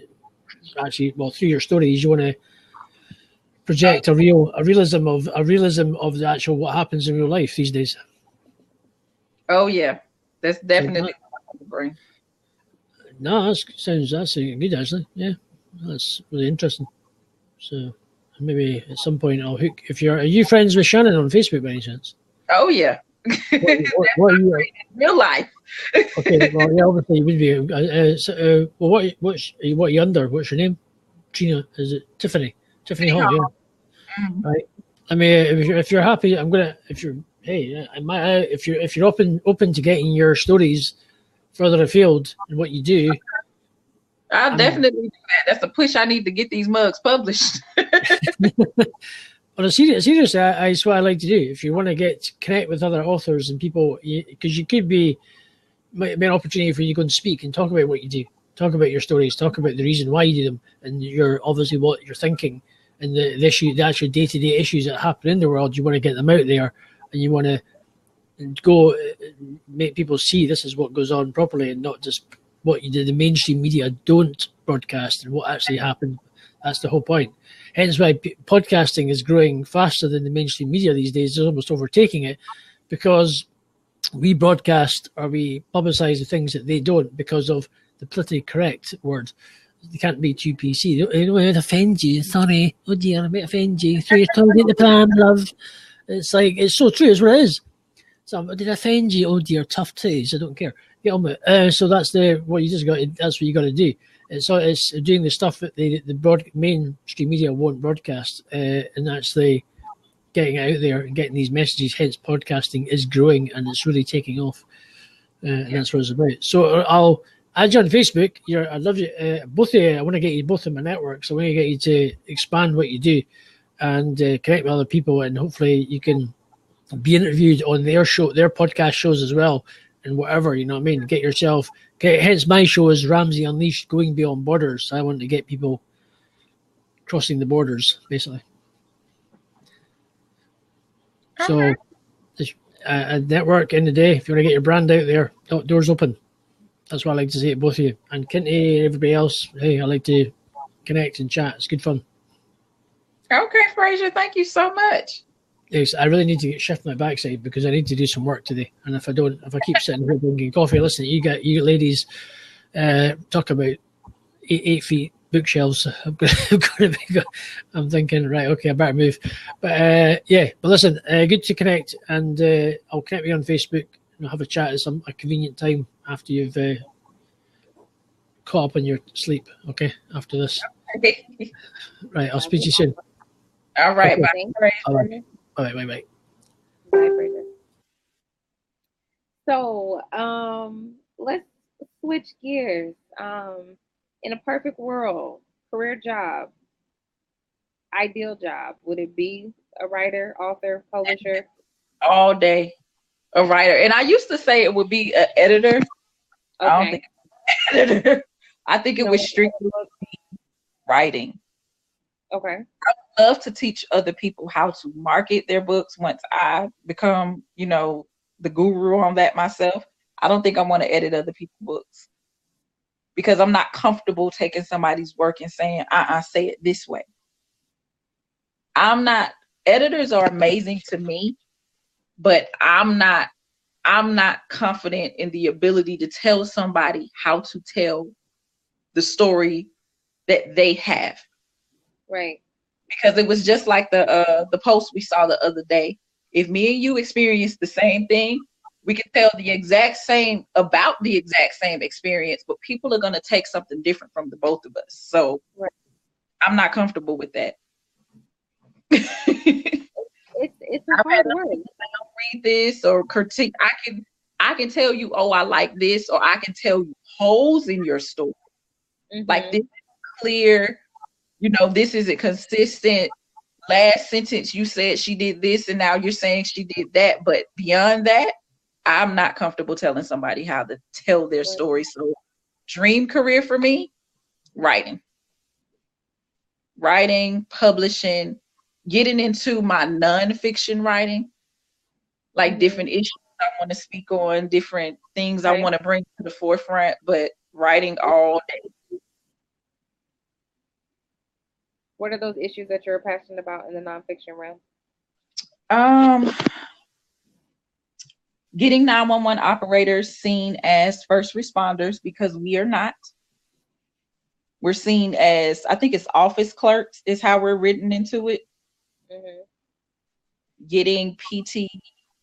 actually, well, through your stories, you want to project a realism of the actual what happens in real life these days. Oh yeah, that's definitely brain. No, that's good, actually. Yeah, that's really interesting. So maybe at some point I'll hook. Are you friends with Shannon on Facebook by any chance? Oh yeah. What are you? In real life. Okay, well, yeah, obviously you would be. Well, what are you under? What's your name? Trina? Is it Tiffany? Tiffany Hall. Yeah. Mm-hmm. Right. I mean, if you're happy, I'm gonna. If you're open to getting your stories further afield in what you do, I'll definitely do that. That's a push I need to get these mugs published. On a serious, it's what I like to do. If you want to connect with other authors and people, because you might be an opportunity for you to go and speak and talk about what you do, talk about your stories, talk about the reason why you do them, and obviously what you're thinking, and the actual day-to-day issues that happen in the world. You want to get them out there, and you want to go make people see this is what goes on properly, and not just what the mainstream media don't broadcast and what actually happened. That's the whole point. Hence why podcasting is growing faster than the mainstream media these days. It's almost overtaking it, because we broadcast or we publicize the things that they don't, because of the politically correct word. They can't be too PC. They don't want to offend you. Sorry. Oh dear, I might offend you. Throw your tongue at the pan, love. It's like, it's so true. It's what it is. So, did I offend you? Oh dear, tough titties. I don't care. Get on with it. So that's that's what you got to do. It's doing the stuff that the mainstream media won't broadcast, and actually getting it out there and getting these messages. Hence, podcasting is growing and it's really taking off, and that's what it's about. So I'll add you on Facebook. I love you, both of you. I want to get you both in my network, so I want to get you to expand what you do and connect with other people, and hopefully you can be interviewed on their podcast shows as well, and whatever, you know what I mean. Get yourself. Hence, my show is Ramsey Unleashed, Going Beyond Borders. I want to get people crossing the borders, basically. So, a network in the day. If you want to get your brand out there, doors open. That's what I like to say to both of you. And Kinty and everybody else, hey, I like to connect and chat. It's good fun. Okay, Fraser, thank you so much. Yes, I really need to shift my backside because I need to do some work today. And if I keep sitting here drinking coffee, listen, you ladies talk about 8 feet bookshelves. I'm thinking, right, okay, I better move. But listen, good to connect, and I'll connect with you on Facebook and I'll have a chat at a convenient time after you've caught up on your sleep. Okay, after this. Right, I'll speak to you soon. All right, okay. Bye. All right. Bye. So, let's switch gears. In a perfect world, career job, ideal job, would it be a writer, author, publisher? All day, a writer. And I used to say it would be an editor. Okay. I don't think editor. I think it was strictly writing. Okay. I love to teach other people how to market their books once I become, the guru on that myself. I don't think I want to edit other people's books because I'm not comfortable taking somebody's work and saying, say it this way. Editors are amazing to me, but I'm not confident in the ability to tell somebody how to tell the story that they have. Right. Because it was just like the post we saw the other day. If me and you experience the same thing, we can tell about the exact same experience, but people are going to take something different from the both of us. So right. I'm not comfortable with that. It's a hard word. Read this or critique. I can tell you, oh, I like this, or I can tell you holes in your story. Mm-hmm. Like this is clear, this isn't consistent. Last sentence you said she did this, and now you're saying she did that. But beyond that, I'm not comfortable telling somebody how to tell their story. So, dream career for me, writing, publishing, getting into my nonfiction writing, like different issues I want to speak on, different things I want to bring to the forefront, but writing all day. What are those issues that you're passionate about in the nonfiction realm? Getting 911 operators seen as first responders, because we are not. We're seen as, I think it's office clerks is how we're written into it. Mm-hmm.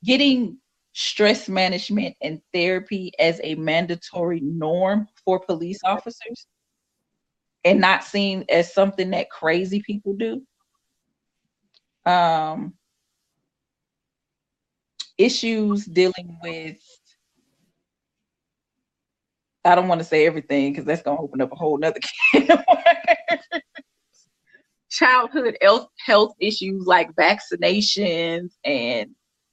Getting stress management and therapy as a mandatory norm for police officers and not seen as something that crazy people do. Issues dealing with, I don't want to say everything because that's going to open up a whole nother can of worms. Childhood health issues like vaccinations and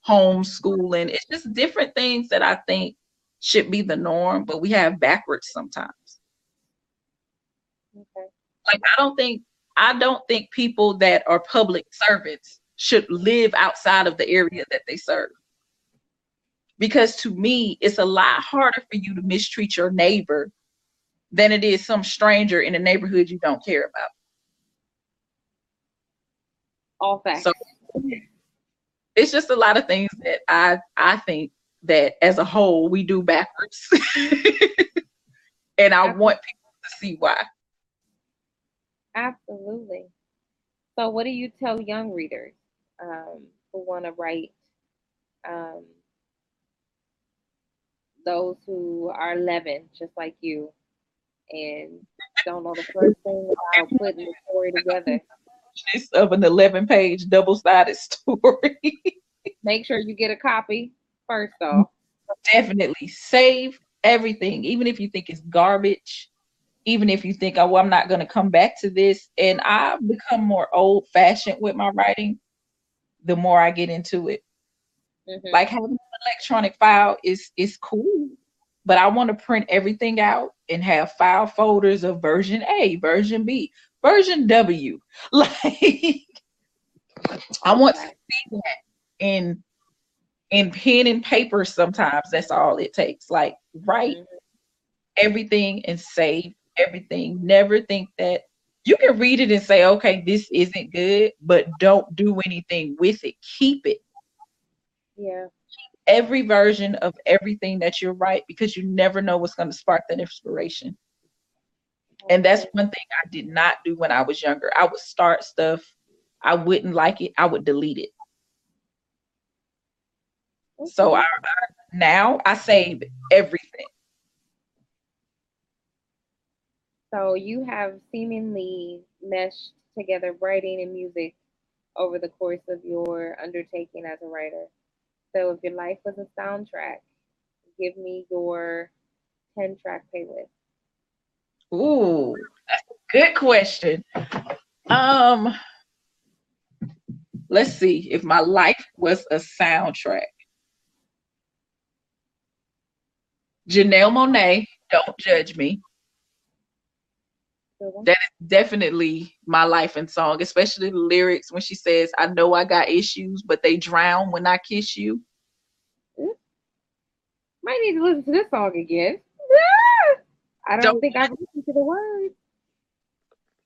homeschooling. It's just different things that I think should be the norm, but we have backwards sometimes. Okay. Like I don't think people that are public servants should live outside of the area that they serve. Because to me, it's a lot harder for you to mistreat your neighbor than it is some stranger in a neighborhood you don't care about. All facts. So it's just a lot of things that I think that as a whole we do backwards. And I want people to see why. Absolutely. So what do you tell young readers who want to write, those who are 11, just like you, and don't know the first thing about putting the story together? Of an 11-page double-sided story. Make sure you get a copy first off. Definitely save everything, even if you think it's garbage, even if you think, oh, I'm not going to come back to this. And I've become more old-fashioned with my writing the more I get into it. Mm-hmm. Like having an electronic file is cool, but I want to print everything out and have file folders of version A, version B, version W. Like I want to see that in pen and paper. Sometimes that's all it takes. Like write everything and save everything. Never think that you can read it and say, okay, this isn't good, but don't do anything with it. Keep it. Yeah. Every version of everything that you write, because you never know what's going to spark that inspiration. Okay. And that's one thing I did not do when I was younger. I would start stuff, I wouldn't like it, I would delete it. Okay. So now I save everything. So you have seemingly meshed together writing and music over the course of your undertaking as a writer. So if your life was a soundtrack, give me your 10-track playlist. Ooh, that's a good question. Let's see. If my life was a soundtrack. Janelle Monáe, Don't Judge Me. That is definitely my life and song, especially the lyrics when she says, "I know I got issues, but they drown when I kiss you." Might need to listen to this song again. I don't think I've listened to the words.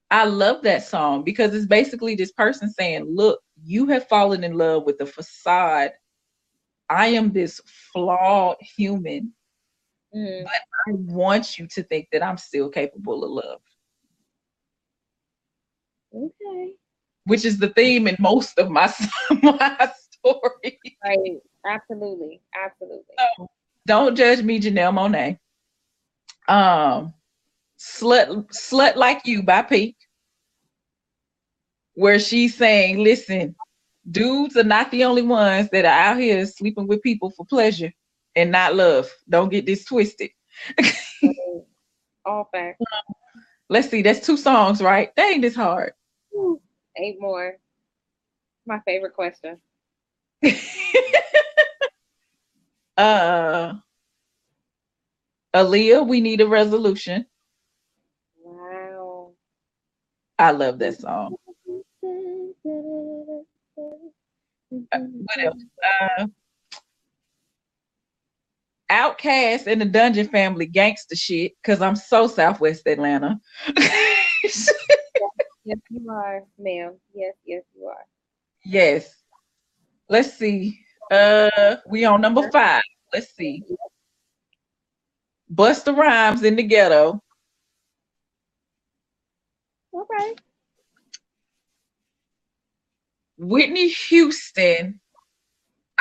I love that song because it's basically this person saying, "Look, you have fallen in love with the facade. I am this flawed human, but I want you to think that I'm still capable of love." Okay. Which is the theme in most of my stories. Right. Absolutely. Absolutely. So, don't judge me, Janelle Monáe. Slut Like You by Pink, where she's saying, listen, dudes are not the only ones that are out here sleeping with people for pleasure and not love. Don't get this twisted. All facts. Let's see, that's 2 songs, right? That ain't this hard. 8 more. My favorite question. Aaliyah, We Need a Resolution. Wow. I love that song. What else? Outkast and the Dungeon Family gangster shit, because I'm so Southwest Atlanta. Yes, you are, ma'am. Yes, you are. Yes. Let's see. We on number 5. Let's see. Busta Rhymes in the Ghetto. Okay. Whitney Houston,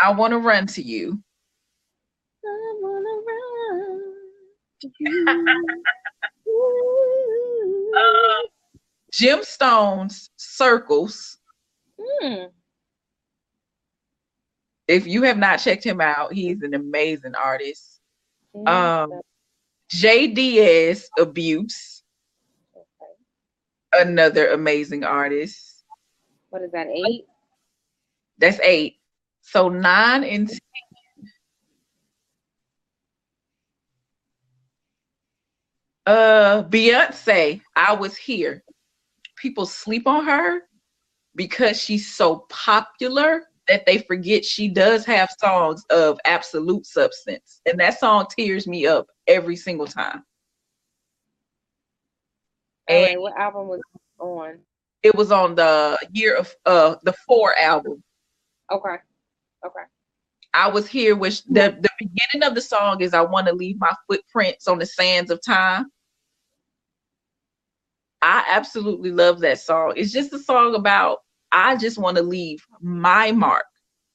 I Want to Run to You. I wanna run to you. Jim Stone's Circles. If you have not checked him out, he's an amazing artist. J. Diaz, Abuse. Okay. Another amazing artist. What is that, 8? That's 8. So 9 and 10. Beyonce, I Was Here. People sleep on her because she's so popular that they forget she does have songs of absolute substance. And that song tears me up every single time. All right, what album was it on? It was on the year of the 4 album. Okay. I Was Here, which the beginning of the song is I Want to Leave My Footprints on the Sands of Time. I absolutely love that song. It's just a song about, I just want to leave my mark.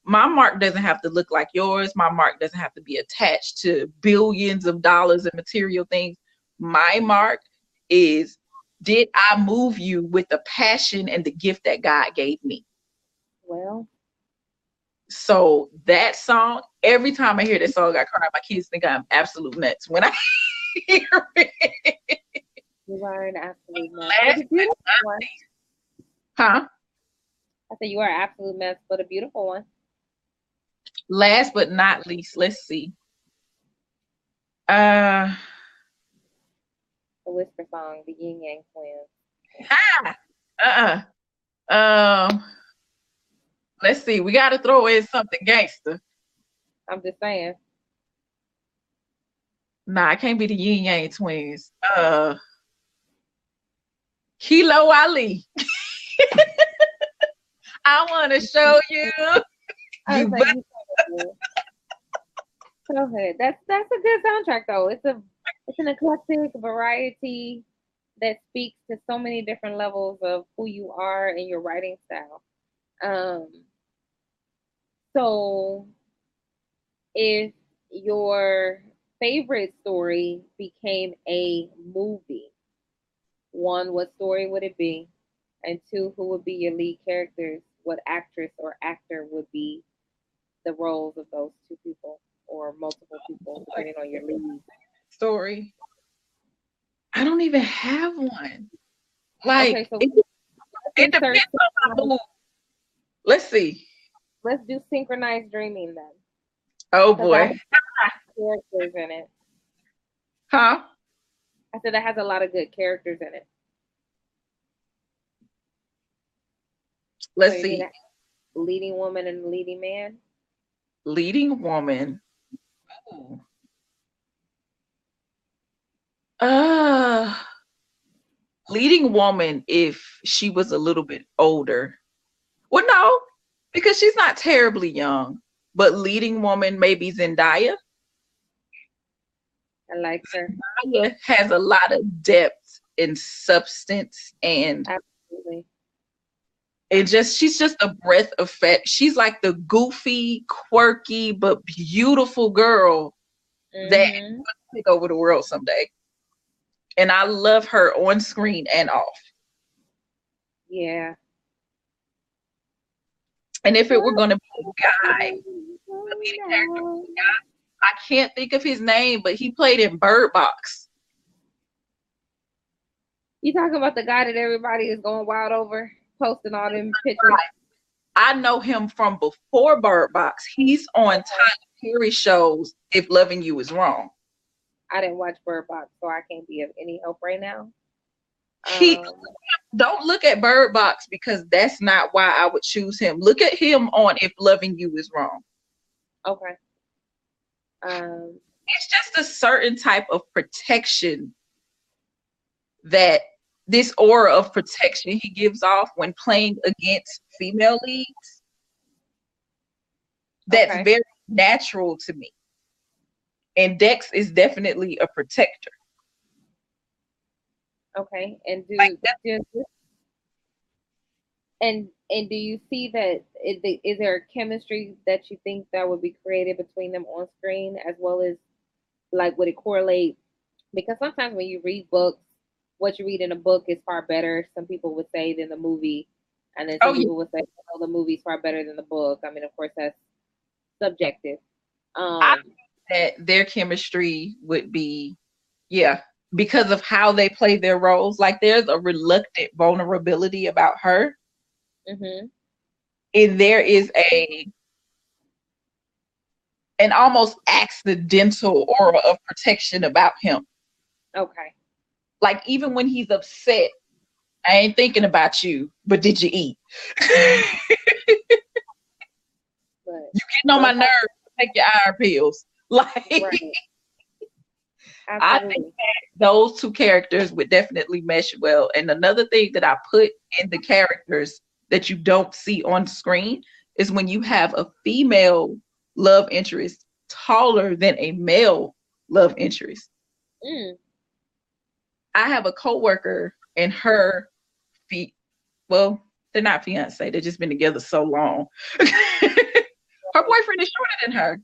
My mark doesn't have to look like yours. My mark doesn't have to be attached to billions of dollars and material things. My mark is, did I move you with the passion and the gift that God gave me? Well. So that song, every time I hear that song, I cry. My kids think I'm absolute nuts when I hear it. You are an absolute mess. Huh? I said you are an absolute mess, but a beautiful one. Last but not least, let's see. The Whisper Song, the Yin Yang Twins. Let's see. We got to throw in something gangster. I'm just saying. Nah, it can't be the Yin Yang Twins. Kilo Ali. I want to show you. Go ahead. That's a good soundtrack though. It's an eclectic variety that speaks to so many different levels of who you are and your writing style. So if your favorite story became a movie, 1, what story would it be? And 2, who would be your lead characters? What actress or actor would be the roles of those 2 people or multiple people, depending on your lead story? I don't even have one. Like, okay, so it depends on my mood. Let's see. Let's do Synchronized Dreaming then. Oh boy. Characters in it. Huh? I said that has a lot of good characters in it. Let's you mean see. a leading woman and leading man? Leading woman. Ooh. Uh, leading woman if she was a little bit older. Well, no, because she's not terribly young. But leading woman, maybe Zendaya. I like her. Zendaya has a lot of depth and substance, and Absolutely. she's just a breath of fresh. She's like the goofy, quirky, but beautiful girl that Mm-hmm. will take over the world someday. And I love her on screen and off. Yeah. And if it were going to be a guy, the leading character was a guy, I can't think of his name, but he played in Bird Box. You talking about the guy that everybody is going wild over, posting all them pictures? I know him from before Bird Box. He's on Tyler Perry shows If Loving You Is Wrong. I didn't watch Bird Box, so I can't be of any help right now. Don't look at Bird Box because that's not why I would choose him. Look at him on If Loving You Is Wrong. Okay. It's just a certain type of protection that this aura of protection he gives off when playing against female leads. That's Okay. very natural to me. And Dex is definitely a protector. Okay. And do Like you see that is there a chemistry that you think that would be created between them on screen, as well as like would it correlate? Because sometimes when you read books, what you read in a book is far better, some people would say, than the movie, and then some people would say, oh, the movie's far better than the book. I mean, of course, that's subjective. I think that their chemistry would be, because of how they play their roles. Like there's a reluctant vulnerability about her. Mm-hmm. And there is an almost accidental aura of protection about him. Okay. Like even when he's upset, I ain't thinking about you, but did you eat? You getting on my nerves, take your iron pills. Like right. I think that those two characters would definitely mesh well. And another thing that I put in the characters that you don't see on screen is when you have a female love interest taller than a male love interest. I have a coworker and her well, they're not fiance, they've just been together so long. Her boyfriend is shorter than her.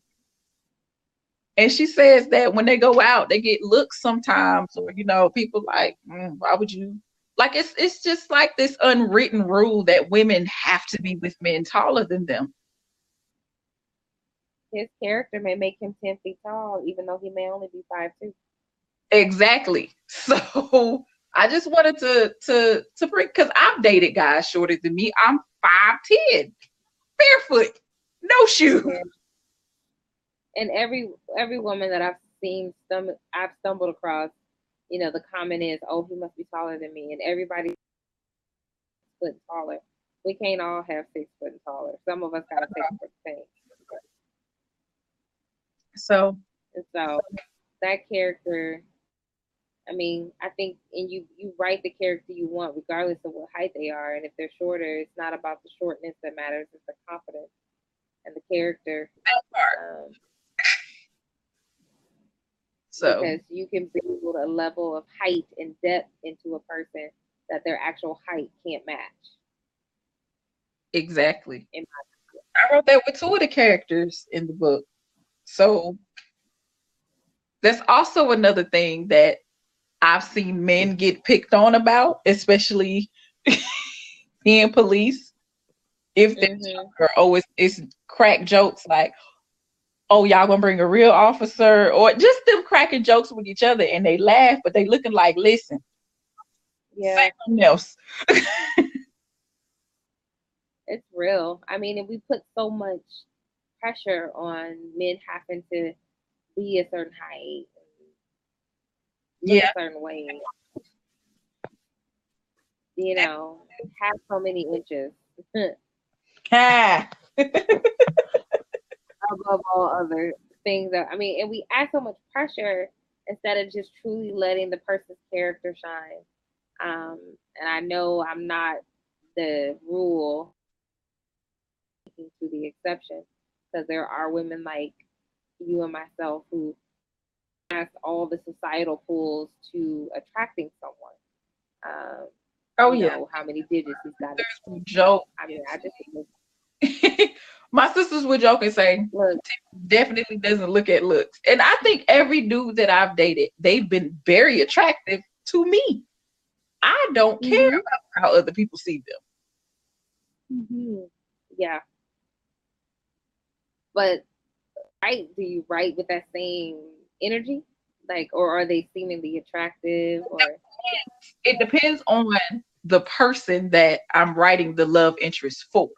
And she says that when they go out, they get looks sometimes, or people like, why would you? Like it's just like this unwritten rule that women have to be with men taller than them. His character may make him 10 feet tall, even though he may only be 5'2". Exactly. So I just wanted to bring, because I've dated guys shorter than me. I'm 5'10", barefoot, no shoes. And every woman that I've seen, I've stumbled across, the comment is, "Oh, he must be taller than me," and everybody's 6 foot taller. We can't all have 6 foot and taller. Some of us got a 6 foot thing. So that character, I mean, I think, and you write the character you want, regardless of what height they are. And if they're shorter, it's not about the shortness that matters; it's the confidence and the character. Because you can build a level of height and depth into a person that their actual height can't match. Exactly. I wrote that with 2 of the characters in the book. So that's also another thing that I've seen men get picked on about, especially in police. If it's crack jokes like, oh, y'all gonna bring a real officer, or just them cracking jokes with each other, and they laugh, but they looking like, listen, say something else. It's real. I mean, and we put so much pressure on men having to be a certain height, look a certain way, have so many inches. Ah. Above all other things that and we add so much pressure instead of just truly letting the person's character shine. And I know I'm not the rule to the exception because there are women like you and myself who has all the societal pulls to attracting someone. Oh yeah, how many digits he's got. Joke. I just my sisters would joke and say, look, definitely doesn't look at looks. And I think every dude that I've dated, they've been very attractive to me. I don't care about how other people see them. Yeah. But do you write with that same energy? Like, or are they seemingly attractive? Or it depends on the person that I'm writing the love interest for.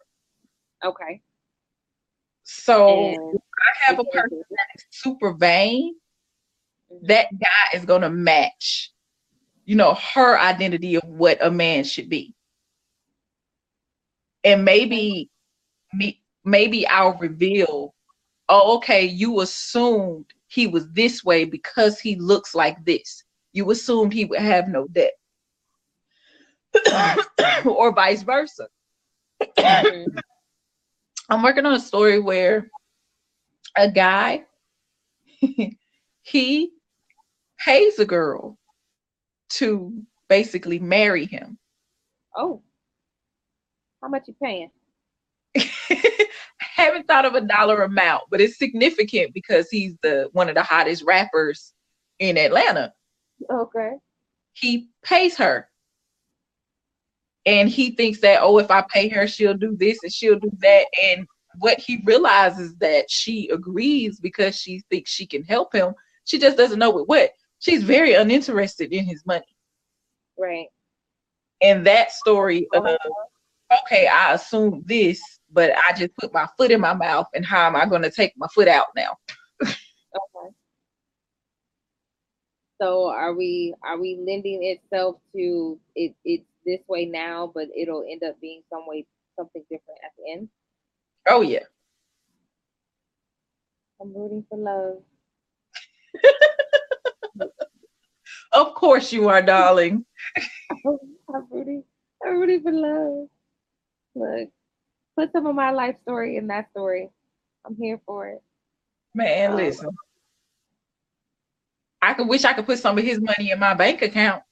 Okay. So I have a person that is super vain. That guy is going to match, her identity of what a man should be. And maybe I'll reveal, oh, okay, you assumed he was this way because he looks like this. You assumed he would have no debt. Or vice versa. I'm working on a story where a guy, he pays a girl to basically marry him. Oh. How much you paying? Haven't thought of a dollar amount, but it's significant because he's one of the hottest rappers in Atlanta. Okay. He pays her. And he thinks that, oh, if I pay her, she'll do this and she'll do that. And what he realizes that she agrees because she thinks she can help him. She just doesn't know with what. She's very uninterested in his money. Right. And that story of, okay, I assumed this, but I just put my foot in my mouth, and how am I going to take my foot out now? Okay. So are we lending itself to it's this way now, but it'll end up being something different at the end? Oh yeah. I'm rooting for love. Of course you are, darling. I'm rooting for love. Look, put some of my life story in that story. I'm here for it. Man, listen. I wish I could put some of his money in my bank account.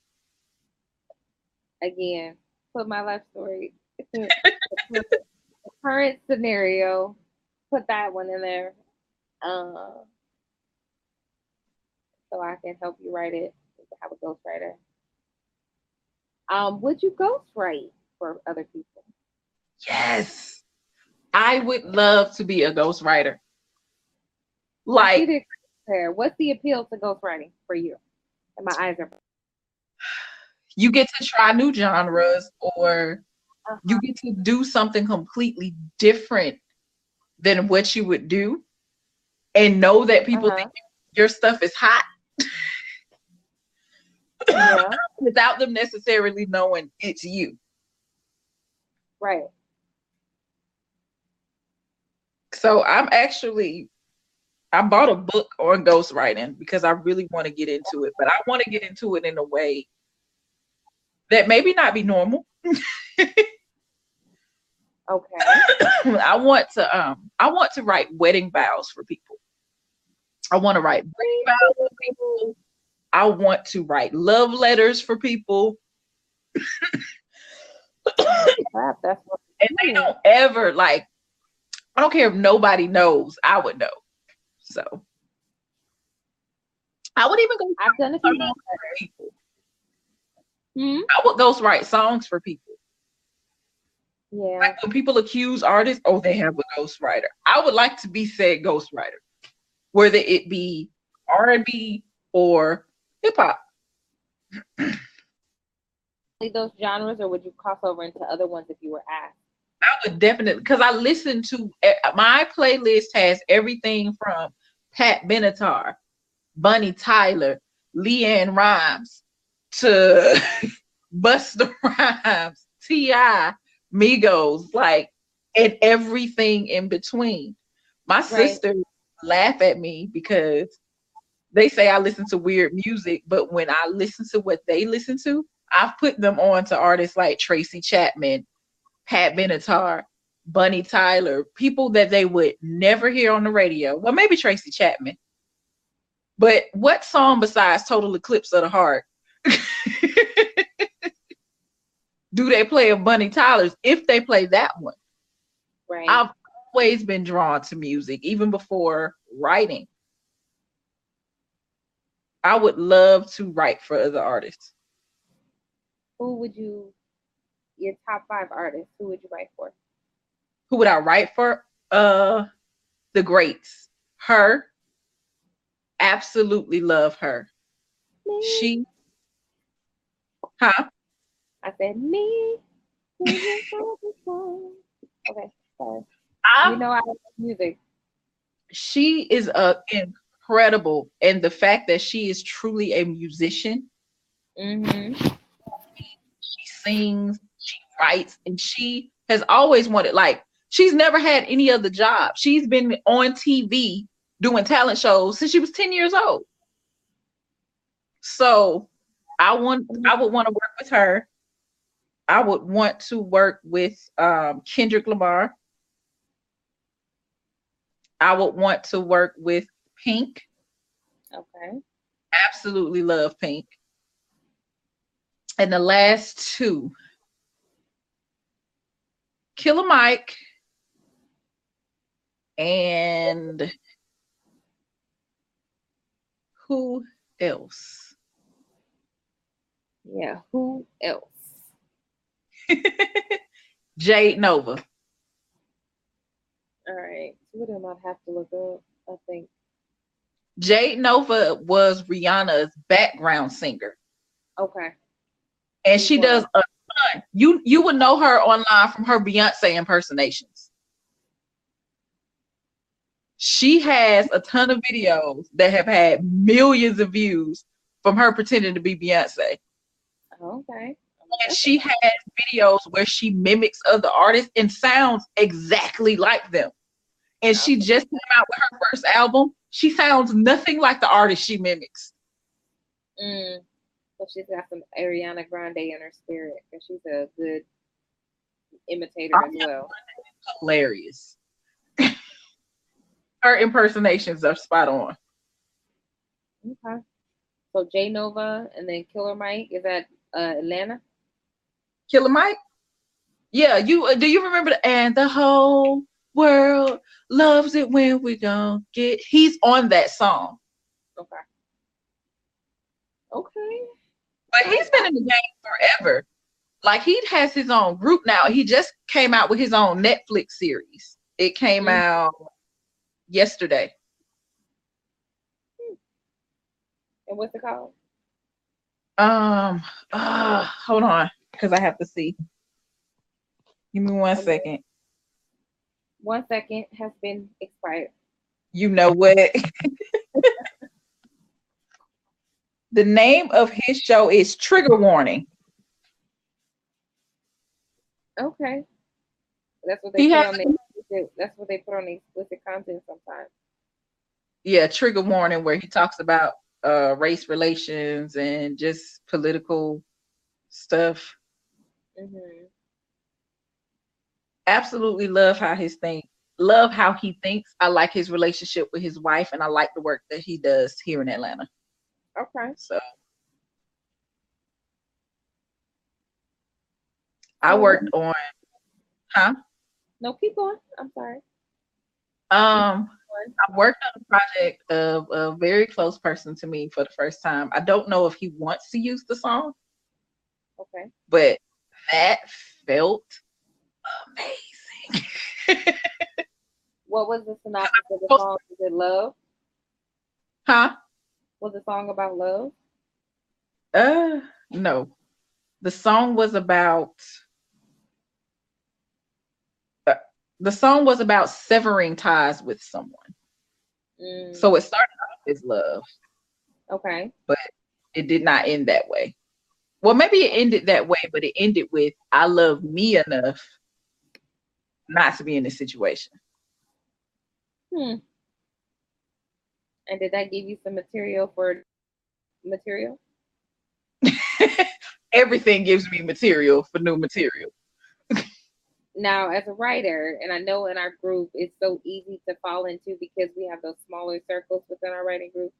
Again, put my life story. The current scenario, put that one in there. So I can help you write it. Have a ghostwriter. Would you ghostwrite for other people? Yes. I would love to be a ghostwriter. Like, what's the appeal to ghostwriting for you? And my eyes are. You get to try new genres, or you get to do something completely different than what you would do, and know that people think your stuff is hot. Yeah. Without them necessarily knowing it's you. Right. So I bought a book on ghostwriting because I really want to get into it, but I want to get into it in a way that maybe not be normal. Okay. I want to write wedding vows for people. I want to write wedding vows for people. I want to write love letters for people. And they don't ever, like, I don't care if nobody knows, I would know. So I would even go. I've done a few people. I would ghostwrite songs for people. Yeah. Like when people accuse artists, oh, they have a ghostwriter. I would like to be said ghostwriter, whether it be R&B or hip hop. Those genres, or would you cross over into other ones if you were asked? I would definitely, because I listen to, my playlist has everything from Pat Benatar, Bunny Tyler, LeAnn Rimes, to Busta Rhymes, T.I., Migos, like, and everything in between. My sister laugh at me because they say I listen to weird music, but when I listen to what they listen to, I've put them on to artists like Tracy Chapman, Pat Benatar, Bunny Tyler, people that they would never hear on the radio. Well, maybe Tracy Chapman. But what song besides Total Eclipse of the Heart do they play of Bunny Tyler's if they play that one? Right. I've always been drawn to music, even before writing. I would love to write for other artists. Who would you, your top 5 artists, who would you write for? Who would I write for? The greats. Her. Absolutely love her. Me. She. Huh? I said me. Okay, sorry. You know I love music. She is incredible, and the fact that she is truly a musician. Mm-hmm. She sings, she writes, and she has always wanted, like, she's never had any other job. She's been on TV doing talent shows since she was 10 years old. So I would want to work with her. I would want to work with Kendrick Lamar. I would want to work with Pink. Okay. Absolutely love Pink. And the last 2, Killer Mike and who else? Yeah, who else? Jade Nova. All right. 2 of them I'd have to look up, I think. Jade Nova was Rihanna's background singer. Okay. And she does a ton. You would know her online from her Beyonce impersonations. She has a ton of videos that have had millions of views from her pretending to be Beyonce. Okay. And she has videos where she mimics other artists and sounds exactly like them. And she just came out with her first album. She sounds nothing like the artist she mimics. So she's got some Ariana Grande in her spirit, because she's a good imitator as well. Hilarious. Her impersonations are spot on. Okay. So J Nova and then Killer Mike, is that Atlanta? Killer Mike? Yeah, do you remember and the whole world loves it when we don't get, he's on that song. Okay. Okay. But he's been in the game forever. Like, he has his own group now. He just came out with his own Netflix series. It came out yesterday. And what's it called? Hold on, because I have to see. Give me 1 second. 1 second has been expired. You know what? The name of his show is Trigger Warning. Okay. That's what they that's what they put on the explicit content sometimes. Yeah, Trigger Warning, where he talks about race relations and just political stuff. Mm-hmm. Absolutely love how he thinks. I like his relationship with his wife, and I like the work that he does here in Atlanta. Okay. So I worked on, No, keep going. I'm sorry. I worked on a project of a very close person to me for the first time. I don't know if he wants to use the song. Okay. But that felt amazing. What was the synopsis of the song? Was it love? Huh? Was the song about love? No. The song was about severing ties with someone. So it started off as love. Okay. But it did not end that way. well, maybe it ended that way, but it ended with I love me enough not to be in this situation. And did that give you some material for material? Everything gives me material for new material. Now, as a writer, and I know in our group it's so easy to fall into because we have those smaller circles within our writing group.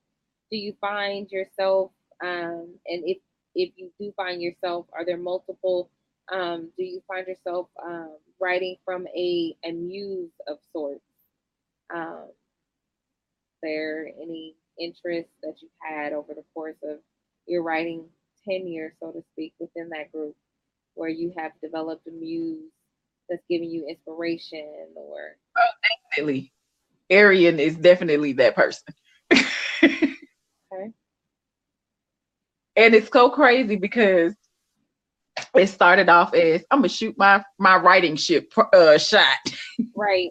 Do you find yourself, and if you do find yourself, are there multiple? Do you find yourself writing from a muse of sorts? Um, there any interest that you've had over the course of your writing tenure, so to speak, within that group, where you have developed a muse that's giving you inspiration or Definitely. Arian is definitely that person. okay. And it's so crazy because it started off as I'm gonna shoot my writing ship shot. Right.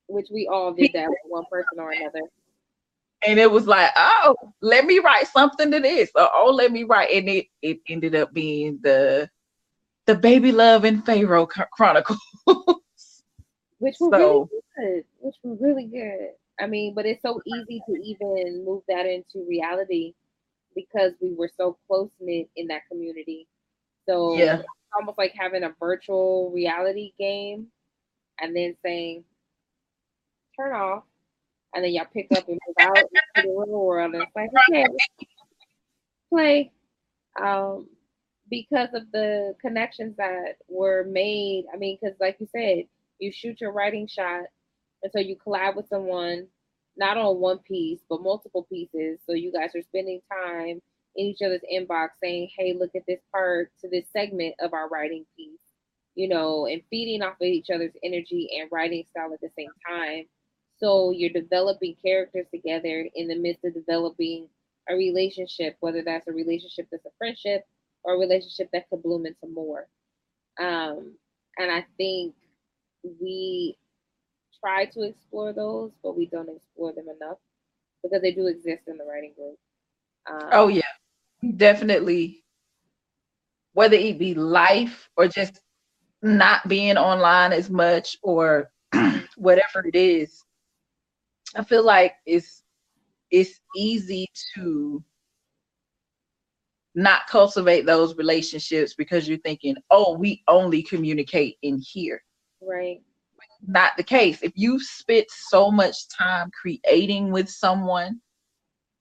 Which we all did that with one person or another. And it was like, oh, let me write something to this. Or, oh, let me write. And it ended up being the Baby Love and Pharaoh Chronicles. Which were really good. Which were really good. I mean, but it's so easy to even move that into reality because we were so close knit in that community. So yeah, it's almost like having a virtual reality game and then saying, turn off, and then y'all pick up and move out into the real world and it's like, okay, play. Because of the connections that were made. I mean, because like you said, you shoot your writing shot, and so you collab with someone, not on one piece, but multiple pieces. So you guys are spending time in each other's inbox saying, hey, look at this part to this segment of our writing piece, and feeding off of each other's energy and writing style at the same time. So you're developing characters together in the midst of developing a relationship, whether that's a relationship that's a friendship or a relationship that could bloom into more. And I think we try to explore those, but we don't explore them enough because they do exist in the writing group. oh yeah, definitely. Whether it be life or just not being online as much or whatever it is, I feel like it's easy to not cultivate those relationships because you're thinking, oh, we only communicate in here. Right. Not the case. If you spent so much time creating with someone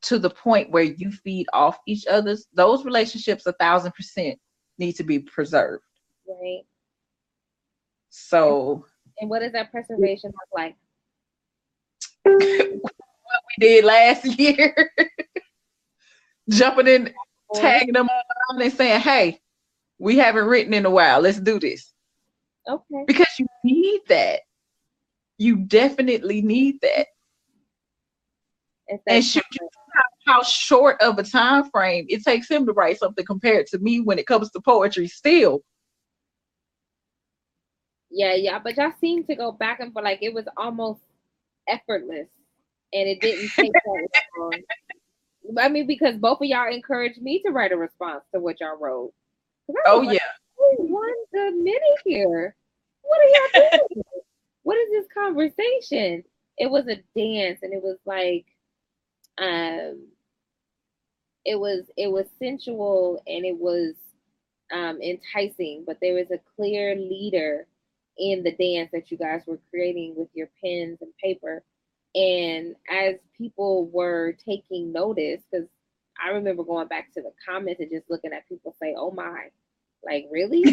to the point where you feed off each other's, those relationships 1,000% need to be preserved. Right. So, and what does that preservation look like? What we did last year, jumping in, tagging them on and saying, hey, we haven't written in a while. Let's do this. Okay. Because you need that. You definitely need that. And shoot, how short of a time frame it takes him to write something compared to me when it comes to poetry still. Yeah, but y'all seem to go back and forth like it was almost effortless, and it didn't take that long. I mean, because both of y'all encouraged me to write a response to what y'all wrote. Oh yeah, one good minute here. What are y'all doing? What is this conversation? It was a dance, and it was like, it was sensual and it was enticing, but there was a clear leader in the dance that you guys were creating with your pens and paper. And as people were taking notice, because I remember going back to the comments and just looking at people say, oh my, like really?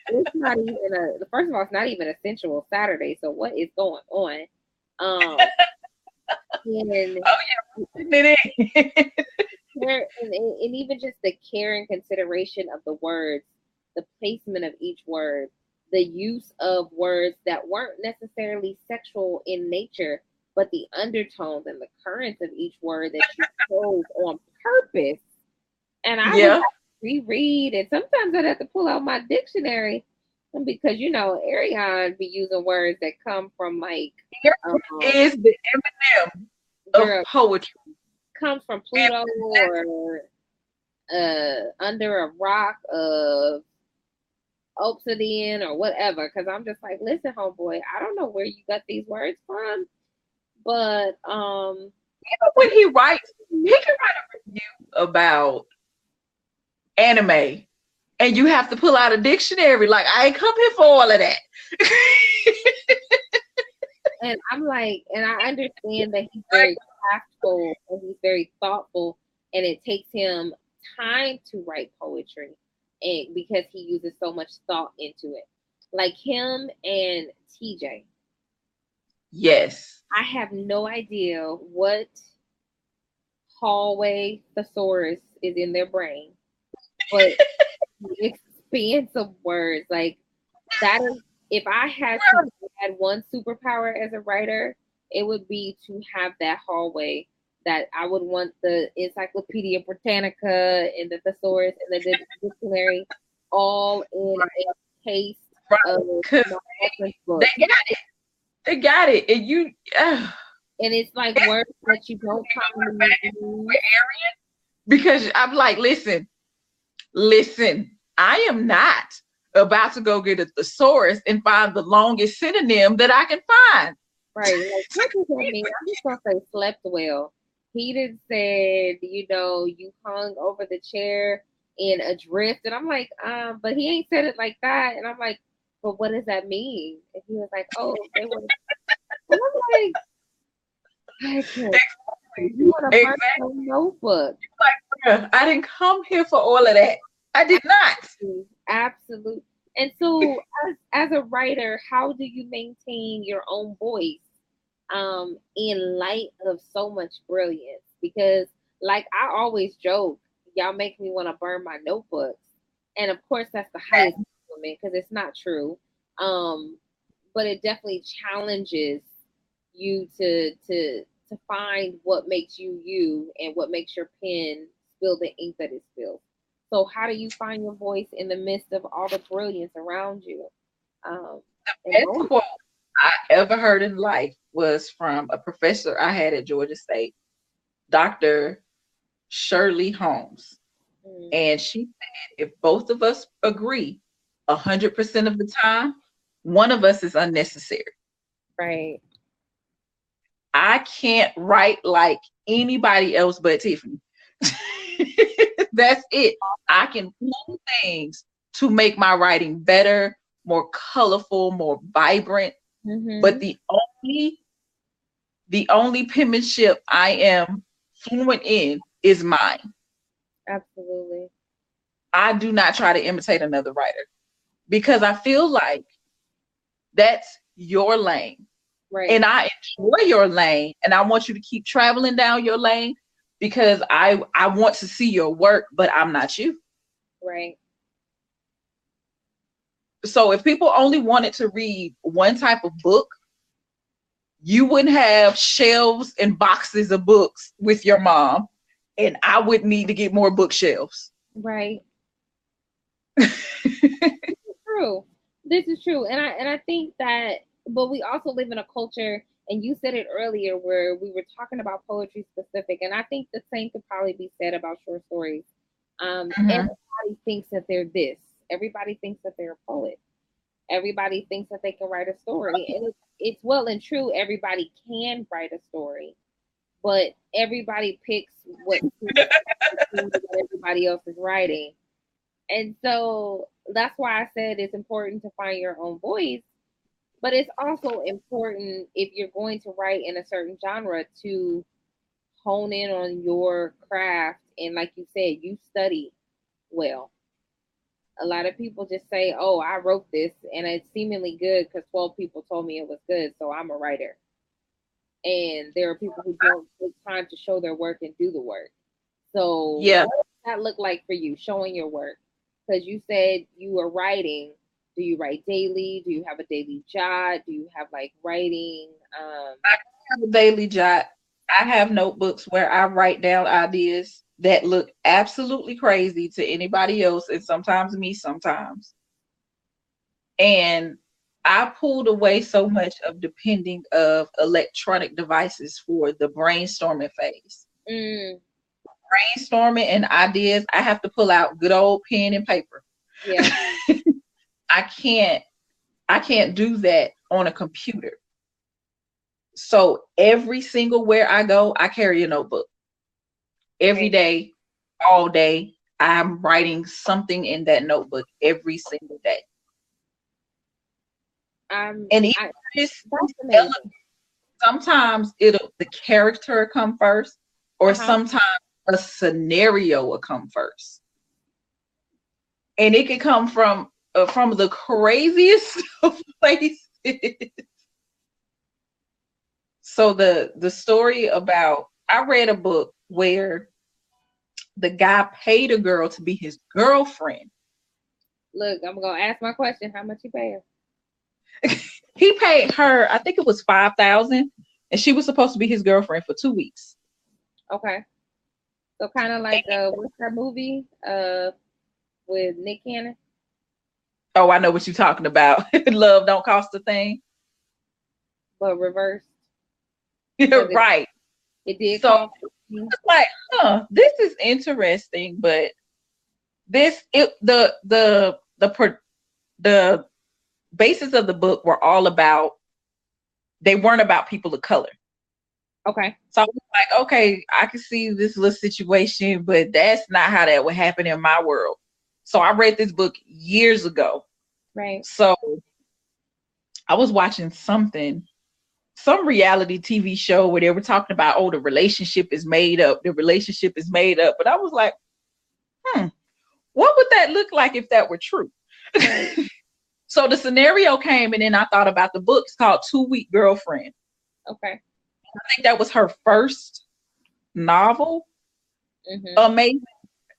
It's not even first of all, it's not even a sensual Saturday. So what is going on? And, oh yeah, and even just the care and consideration of the words, the placement of each word, the use of words that weren't necessarily sexual in nature, but the undertones and the currents of each word that you chose on purpose. And I would reread, and sometimes I'd have to pull out my dictionary because Ariane be using words that come from like is the Eminem of poetry. Comes from Pluto or under a rock of obsidian or whatever, because I'm just like, listen, homeboy, I don't know where you got these words from, but when he writes, he can write a review about anime, and you have to pull out a dictionary. Like, I ain't come here for all of that. and I'm like, and I understand that he's very tactful and he's very thoughtful, and it takes him time to write poetry, and because he uses so much thought into it, like him and TJ. Yes. I have no idea what hallway thesaurus is in their brain, but the expanse of words, like that is, if I had to add one superpower as a writer, it would be to have that hallway. That I would want the Encyclopedia Britannica and the thesaurus and the dictionary all in a case of reference book. They got it. They got it. And you and it's like words that you don't commonly use. Because I'm like, listen, I am not about to go get a thesaurus and find the longest synonym that I can find. Right. Like, what does that mean? I'm just gonna say slept well. He did said, you hung over the chair in a drift. And I'm like, but he ain't said it like that. And I'm like, but what does that mean? And he was like, oh, they were. And I'm like, you want to burn your notebook. Like, I didn't come here for all of that. I did not. Absolutely. And so as a writer, how do you maintain your own voice in light of so much brilliance? Because like I always joke, y'all make me want to burn my notebooks. And of course that's the highest compliment because it's not true. But it definitely challenges you to find what makes you and what makes your pen spill the ink that it spills. So how do you find your voice in the midst of all the brilliance around you? The best quote I ever heard in life was from a professor I had at Georgia State, Dr. Shirley Holmes. And she said, if both of us agree 100% of the time, one of us is unnecessary. Right. I can't write like anybody else but Tiffany. That's it. I can pull things to make my writing better, more colorful, more vibrant. Mm-hmm. But the only penmanship I am fluent in is mine. Absolutely. I do not try to imitate another writer because I feel like that's your lane. Right. And I enjoy your lane and I want you to keep traveling down your lane because I want to see your work, but I'm not you. Right. So if people only wanted to read one type of book, you wouldn't have shelves and boxes of books with your mom, and I would need to get more bookshelves. Right. True. This is true. And I think that, but we also live in a culture, and you said it earlier, where we were talking about poetry specific, and I think the same could probably be said about short stories. Everybody thinks that they're this. Everybody thinks that they're a poet. Everybody thinks that they can write a story. And it's well and true, everybody can write a story, but everybody picks what everybody else is writing. And so that's why I said it's important to find your own voice. But it's also important, if you're going to write in a certain genre, to hone in on your craft. And like you said, you study well. A lot of people just say, oh, I wrote this and it's seemingly good because 12 people told me it was good, so I'm a writer. And there are people who don't take time to show their work and do the work. So yeah, what does that look like for you, showing your work? Because you said you are writing. Do you write daily? Do you have a daily jot? Do you have like writing? I have a daily jot. I have notebooks where I write down ideas that look absolutely crazy to anybody else, and sometimes me sometimes. And I pulled away so much of depending of electronic devices for the brainstorming phase. brainstorming and ideas, I have to pull out good old pen and paper. Yeah. I can't do that on a computer. So every single where I go, I carry a notebook. Every day, all day, I'm writing something in that notebook every single day. And even sometimes the character come first, or sometimes a scenario will come first, and it can come from the craziest of places. So the story about, I read a book where the guy paid a girl to be his girlfriend. Look, I'm gonna ask my question. How much you pay her? He paid her, I think it was $5,000, and she was supposed to be his girlfriend for 2 weeks. Okay. So kind of like what's that movie with Nick Cannon? Oh, I know what you're talking about. Love Don't Cost a Thing. But reversed. Right. It did. So it's like, this is interesting, but the basis of the book were all about, they weren't about people of color. Okay. So I was like, okay, I can see this little situation, but that's not how that would happen in my world. So I read this book years ago. Right. So I was watching some reality TV show where they were talking about, oh, the relationship is made up. The relationship is made up. But I was like, what would that look like if that were true? Right. So the scenario came, and then I thought about the book. It's called 2 Week Girlfriend. Okay. I think that was her first novel. Mm-hmm. Amazing.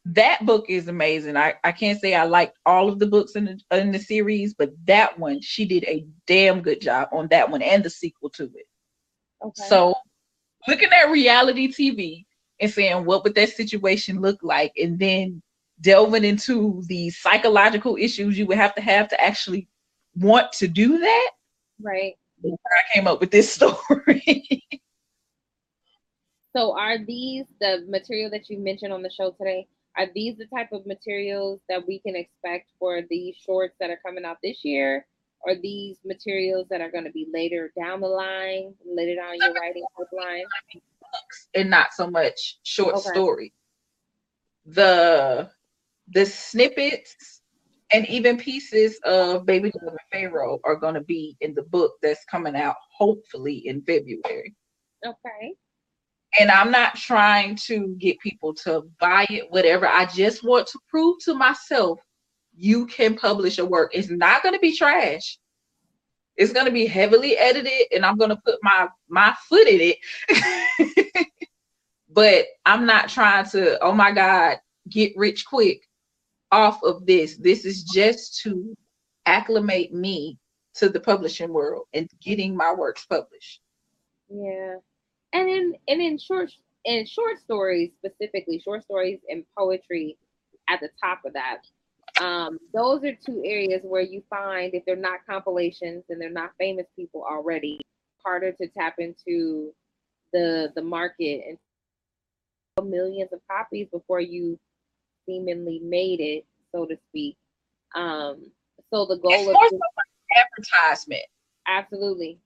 That book is amazing. I can't say I liked all of the books in the series, but that one, she did a damn good job on that one and the sequel to it. Okay. So looking at reality TV and saying, what would that situation look like? And then delving into the psychological issues you would have to actually want to do that. Right. I came up with this story. So are these the material that you mentioned on the show today? Are these the type of materials that we can expect for these shorts that are coming out this year? Or these materials that are going to be later down the line, later down your writing pipeline? And not so much short story. The snippets and even pieces of Baby Driven Pharaoh are going to be in the book that's coming out hopefully in February. Okay. And I'm not trying to get people to buy it, whatever. I just want to prove to myself you can publish a work. It's not going to be trash. It's going to be heavily edited, and I'm going to put my foot in it. But I'm not trying to, oh my God, get rich quick off of this. This is just to acclimate me to the publishing world and getting my works published. Yeah. And in short stories, specifically short stories and poetry at the top of that, those are two areas where you find, if they're not compilations and they're not famous people already, harder to tap into the market and millions of copies before you seemingly made it, so to speak. So the goal of advertisement. Absolutely.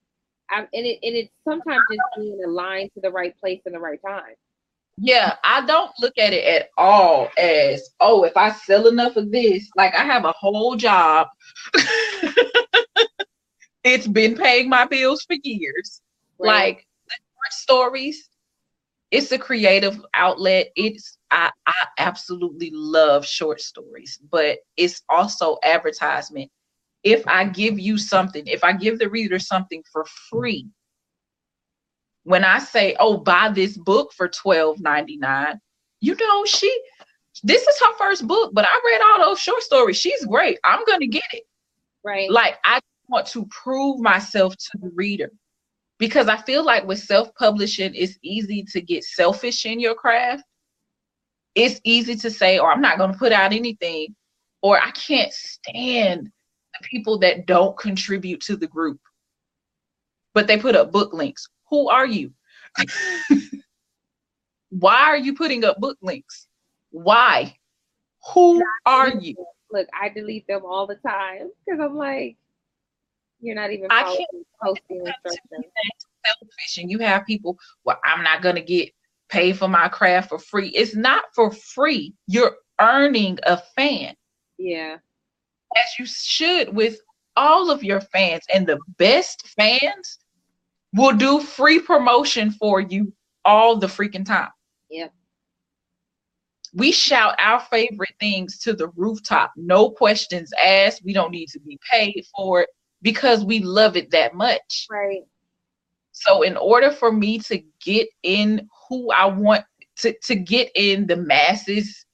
And it's sometimes just being aligned to the right place in the right time. Yeah, I don't look at it at all as, oh, if I sell enough of this, like I have a whole job. It's been paying my bills for years. Right. Like the short stories, it's a creative outlet. I absolutely love short stories, but it's also advertisement. If I give you something, if I give the reader something for free, when I say, oh, buy this book for $12.99, this is her first book, but I read all those short stories. She's great. I'm going to get it. Right. Like, I want to prove myself to the reader, because I feel like with self-publishing, it's easy to get selfish in your craft. It's easy to say, I'm not going to put out anything, or I can't stand the people that don't contribute to the group, but they put up book links. Who are you? Why are you putting up book links? Why? Who are you? Look, I delete them all the time because I'm like, you're not even I posting instructions. Selfish, and you have people, well, I'm not gonna get paid for my craft for free. It's not for free. You're earning a fan. Yeah. As you should with all of your fans. And the best fans will do free promotion for you all the freaking time. Yep. We shout our favorite things to the rooftop. No questions asked. We don't need to be paid for it because we love it that much. Right. So in order for me to get in who I want to get in the masses'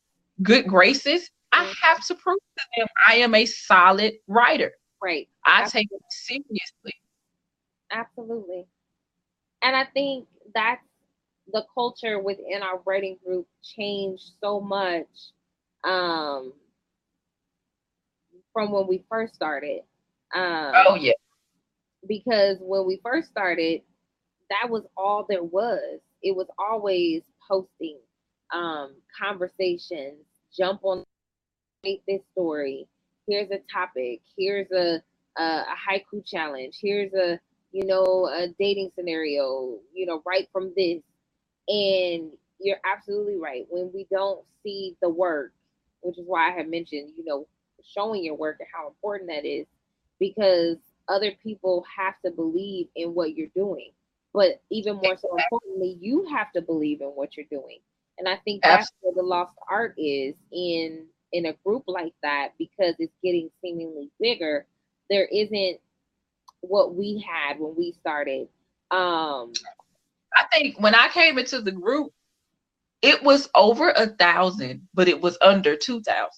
good graces, I have to prove to them I am a solid writer. Right. I take it seriously. Absolutely. And I think that's the culture within our writing group changed so much from when we first started. Oh yeah. Because when we first started, that was all there was. It was always posting, conversations, jump on this story. Here's a topic. Here's a haiku challenge. Here's a dating scenario. Write from this. And you're absolutely right. When we don't see the work, which is why I have mentioned, showing your work and how important that is, because other people have to believe in what you're doing. But even more so importantly, you have to believe in what you're doing. And I think that's where the lost art is in a group like that, because it's getting seemingly bigger. There isn't what we had when we started. I think when I came into the group, it was over 1,000, but it was under 2,000.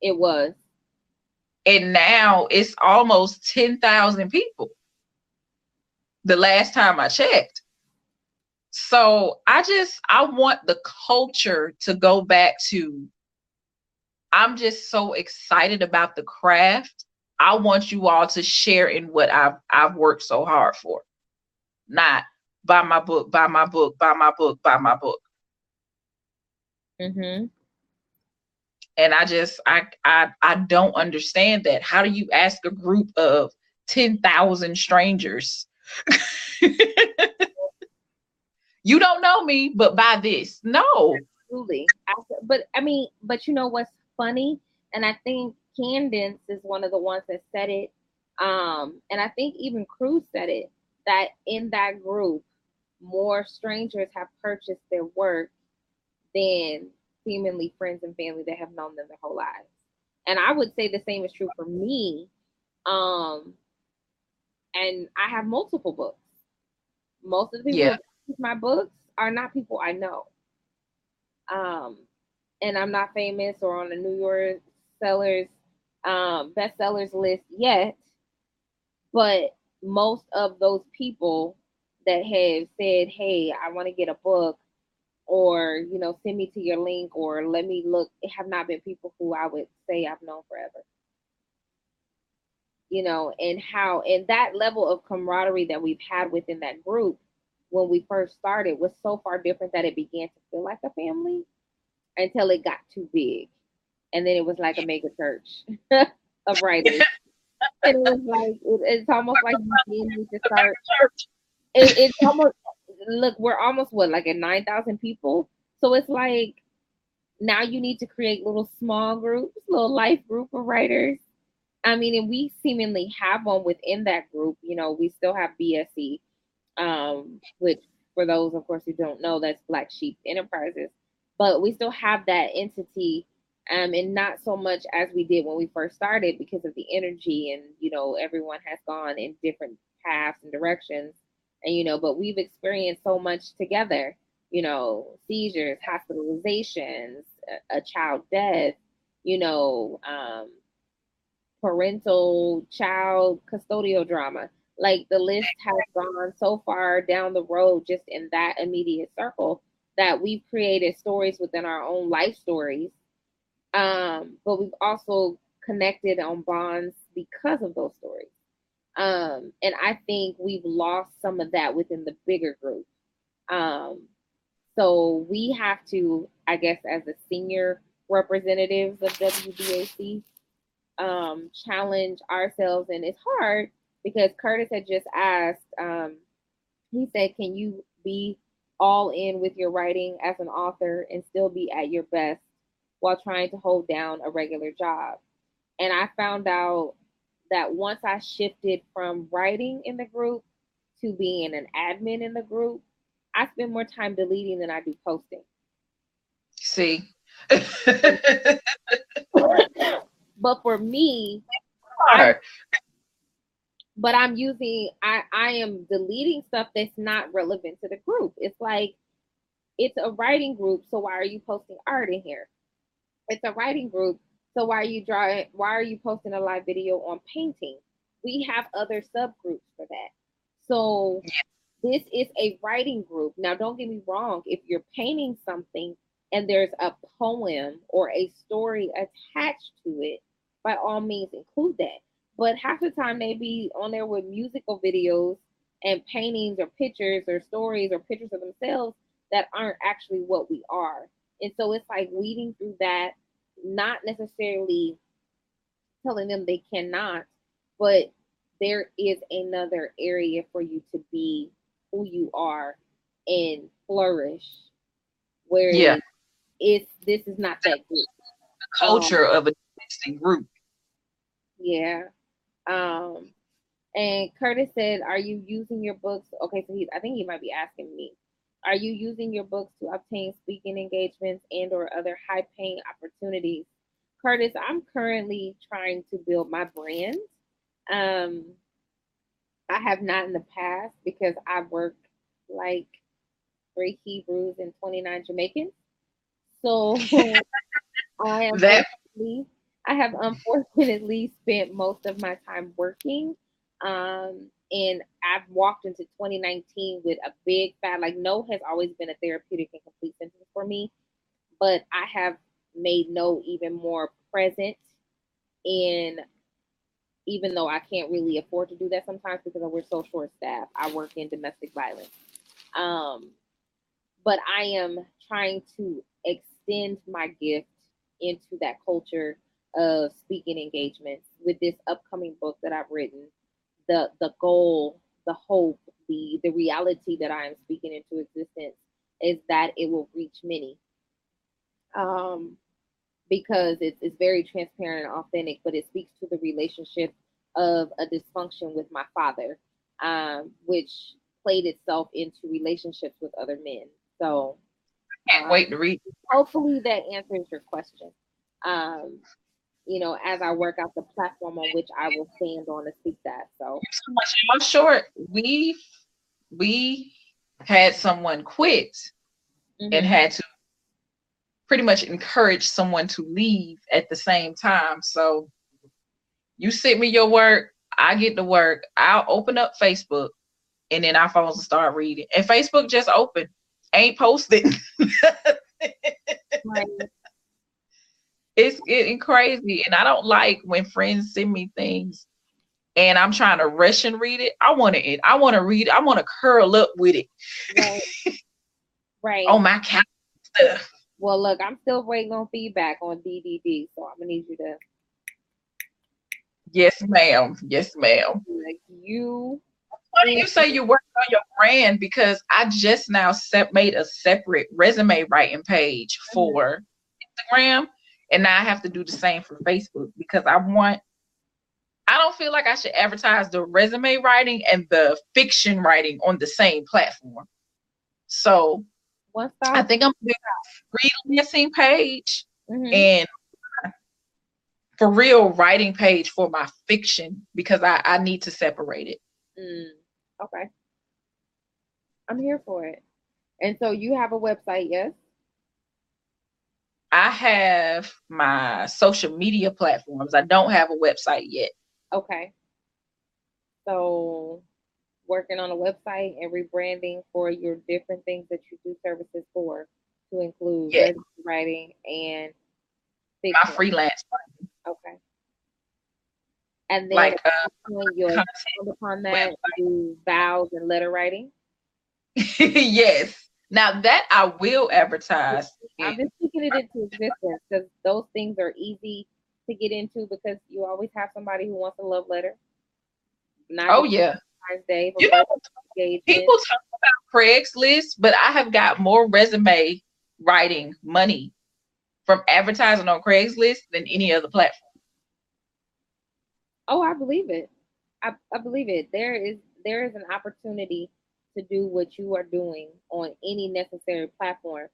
It was. And now it's almost 10,000 people. The last time I checked. So I want the culture to go back to, I'm just so excited about the craft. I want you all to share in what I've worked so hard for. Not buy my book, buy my book, buy my book, buy my book. Mm-hmm. And I don't understand that. How do you ask a group of 10,000 strangers? You don't know me, but buy this. No. Absolutely. But you know what's funny? And I think Candence is one of the ones that said it. And I think even Cruz said it, that in that group, more strangers have purchased their work than seemingly friends and family that have known them their whole lives. And I would say the same is true for me. And I have multiple books. Most of the people who read my books are not people I know. And I'm not famous or on the New York bestsellers list yet. But most of those people that have said, hey, I want to get a book, or send me to your link, or let me look, it have not been people who I would say I've known forever. And that level of camaraderie that we've had within that group when we first started was so far different that it began to feel like a family until it got too big. And then it was like a mega church of writers. And it was like, it's almost like you need to start. It's almost, look, we're almost like at 9,000 people. So it's like, now you need to create little small groups, little life group of writers. I mean, and we seemingly have one within that group. We still have BSE, which for those, of course, who don't know, that's Black Sheep Enterprises. But we still have that entity, and not so much as we did when we first started because of the energy, and everyone has gone in different paths and directions, and but we've experienced so much together. Seizures, hospitalizations, a child death, parental child custodial drama. Like, the list has gone so far down the road just in that immediate circle that we've created stories within our own life stories. But we've also connected on bonds because of those stories. And I think we've lost some of that within the bigger group. So we have to, I guess, as the senior representatives of WBAC, challenge ourselves. And it's hard because Curtis had just asked, he said, can you be all in with your writing as an author and still be at your best while trying to hold down a regular job? And I found out that once I shifted from writing in the group to being an admin in the group, I spend more time deleting than I do posting. See. But for me, I'm using, I am deleting stuff that's not relevant to the group. It's like, it's a writing group, so why are you posting art in here? It's a writing group, so why are you posting a live video on painting? We have other subgroups for that. So this is a writing group. Now, don't get me wrong. If you're painting something and there's a poem or a story attached to it, by all means include that. But half the time they be on there with musical videos and paintings or pictures or stories or pictures of themselves that aren't actually what we are. And so it's like weeding through that, not necessarily telling them they cannot, but there is another area for you to be who you are and flourish. Where this is not that good. The culture of a existing group. Yeah. And Curtis said, are you using your books? Okay, so I think he might be asking me. Are you using your books to obtain speaking engagements and or other high paying opportunities? Curtis, I'm currently trying to build my brand. I have not in the past because I work like 3 Hebrews and 29 Jamaicans. So I have unfortunately spent most of my time working. And I've walked into 2019 with a big fat, like, no has always been a therapeutic and complete sentence for me, but I have made no even more present in, even though I can't really afford to do that sometimes because we're so short staffed. I work in domestic violence. But I am trying to extend my gift into that culture of speaking engagements with this upcoming book that I've written. The goal, the hope, the reality that I am speaking into existence is that it will reach many. Because it's very transparent and authentic, but it speaks to the relationship of a dysfunction with my father, which played itself into relationships with other men. So can't wait to read. Hopefully that answers your question. As I work out the platform on which I will stand on to speak that. So I'm short. We had someone quit and had to pretty much encourage someone to leave at the same time. So you send me your work, I get to work, I'll open up Facebook, and then our phones will start reading. And Facebook just open, ain't posted. Right. It's getting crazy. And I don't like when friends send me things and I'm trying to rush and read it. I want to read it. I want to curl up with it. Right. On my couch stuff. Well, look, I'm still waiting on feedback on DDD, so I'm gonna need you to. Yes, ma'am. Yes, ma'am. Like you. Why do you say you're working on your brand? Because I just now made a separate resume writing page for Instagram, and now I have to do the same for Facebook because I don't feel like I should advertise the resume writing and the fiction writing on the same platform. So I think I'm doing a freelancing page and for real writing page for my fiction because I need to separate it. Okay. I'm here for it. And so you have a website, yes? I have my social media platforms. I don't have a website yet. Okay. So working on a website and rebranding for your different things that you do services for, to include writing and fiction. My freelance. Okay. And then upon that, do vows and letter writing. Yes. Now that I will advertise. I'm just speaking it into existence because those things are easy to get into because you always have somebody who wants a love letter, not Oh just yeah. Valentine's Day, for You know, birthday engagement. people talk about Craigslist, but I have got more resume writing money from advertising on Craigslist than any other platform. Oh, I believe it. I believe it. There is an opportunity to do what you are doing on any necessary platform.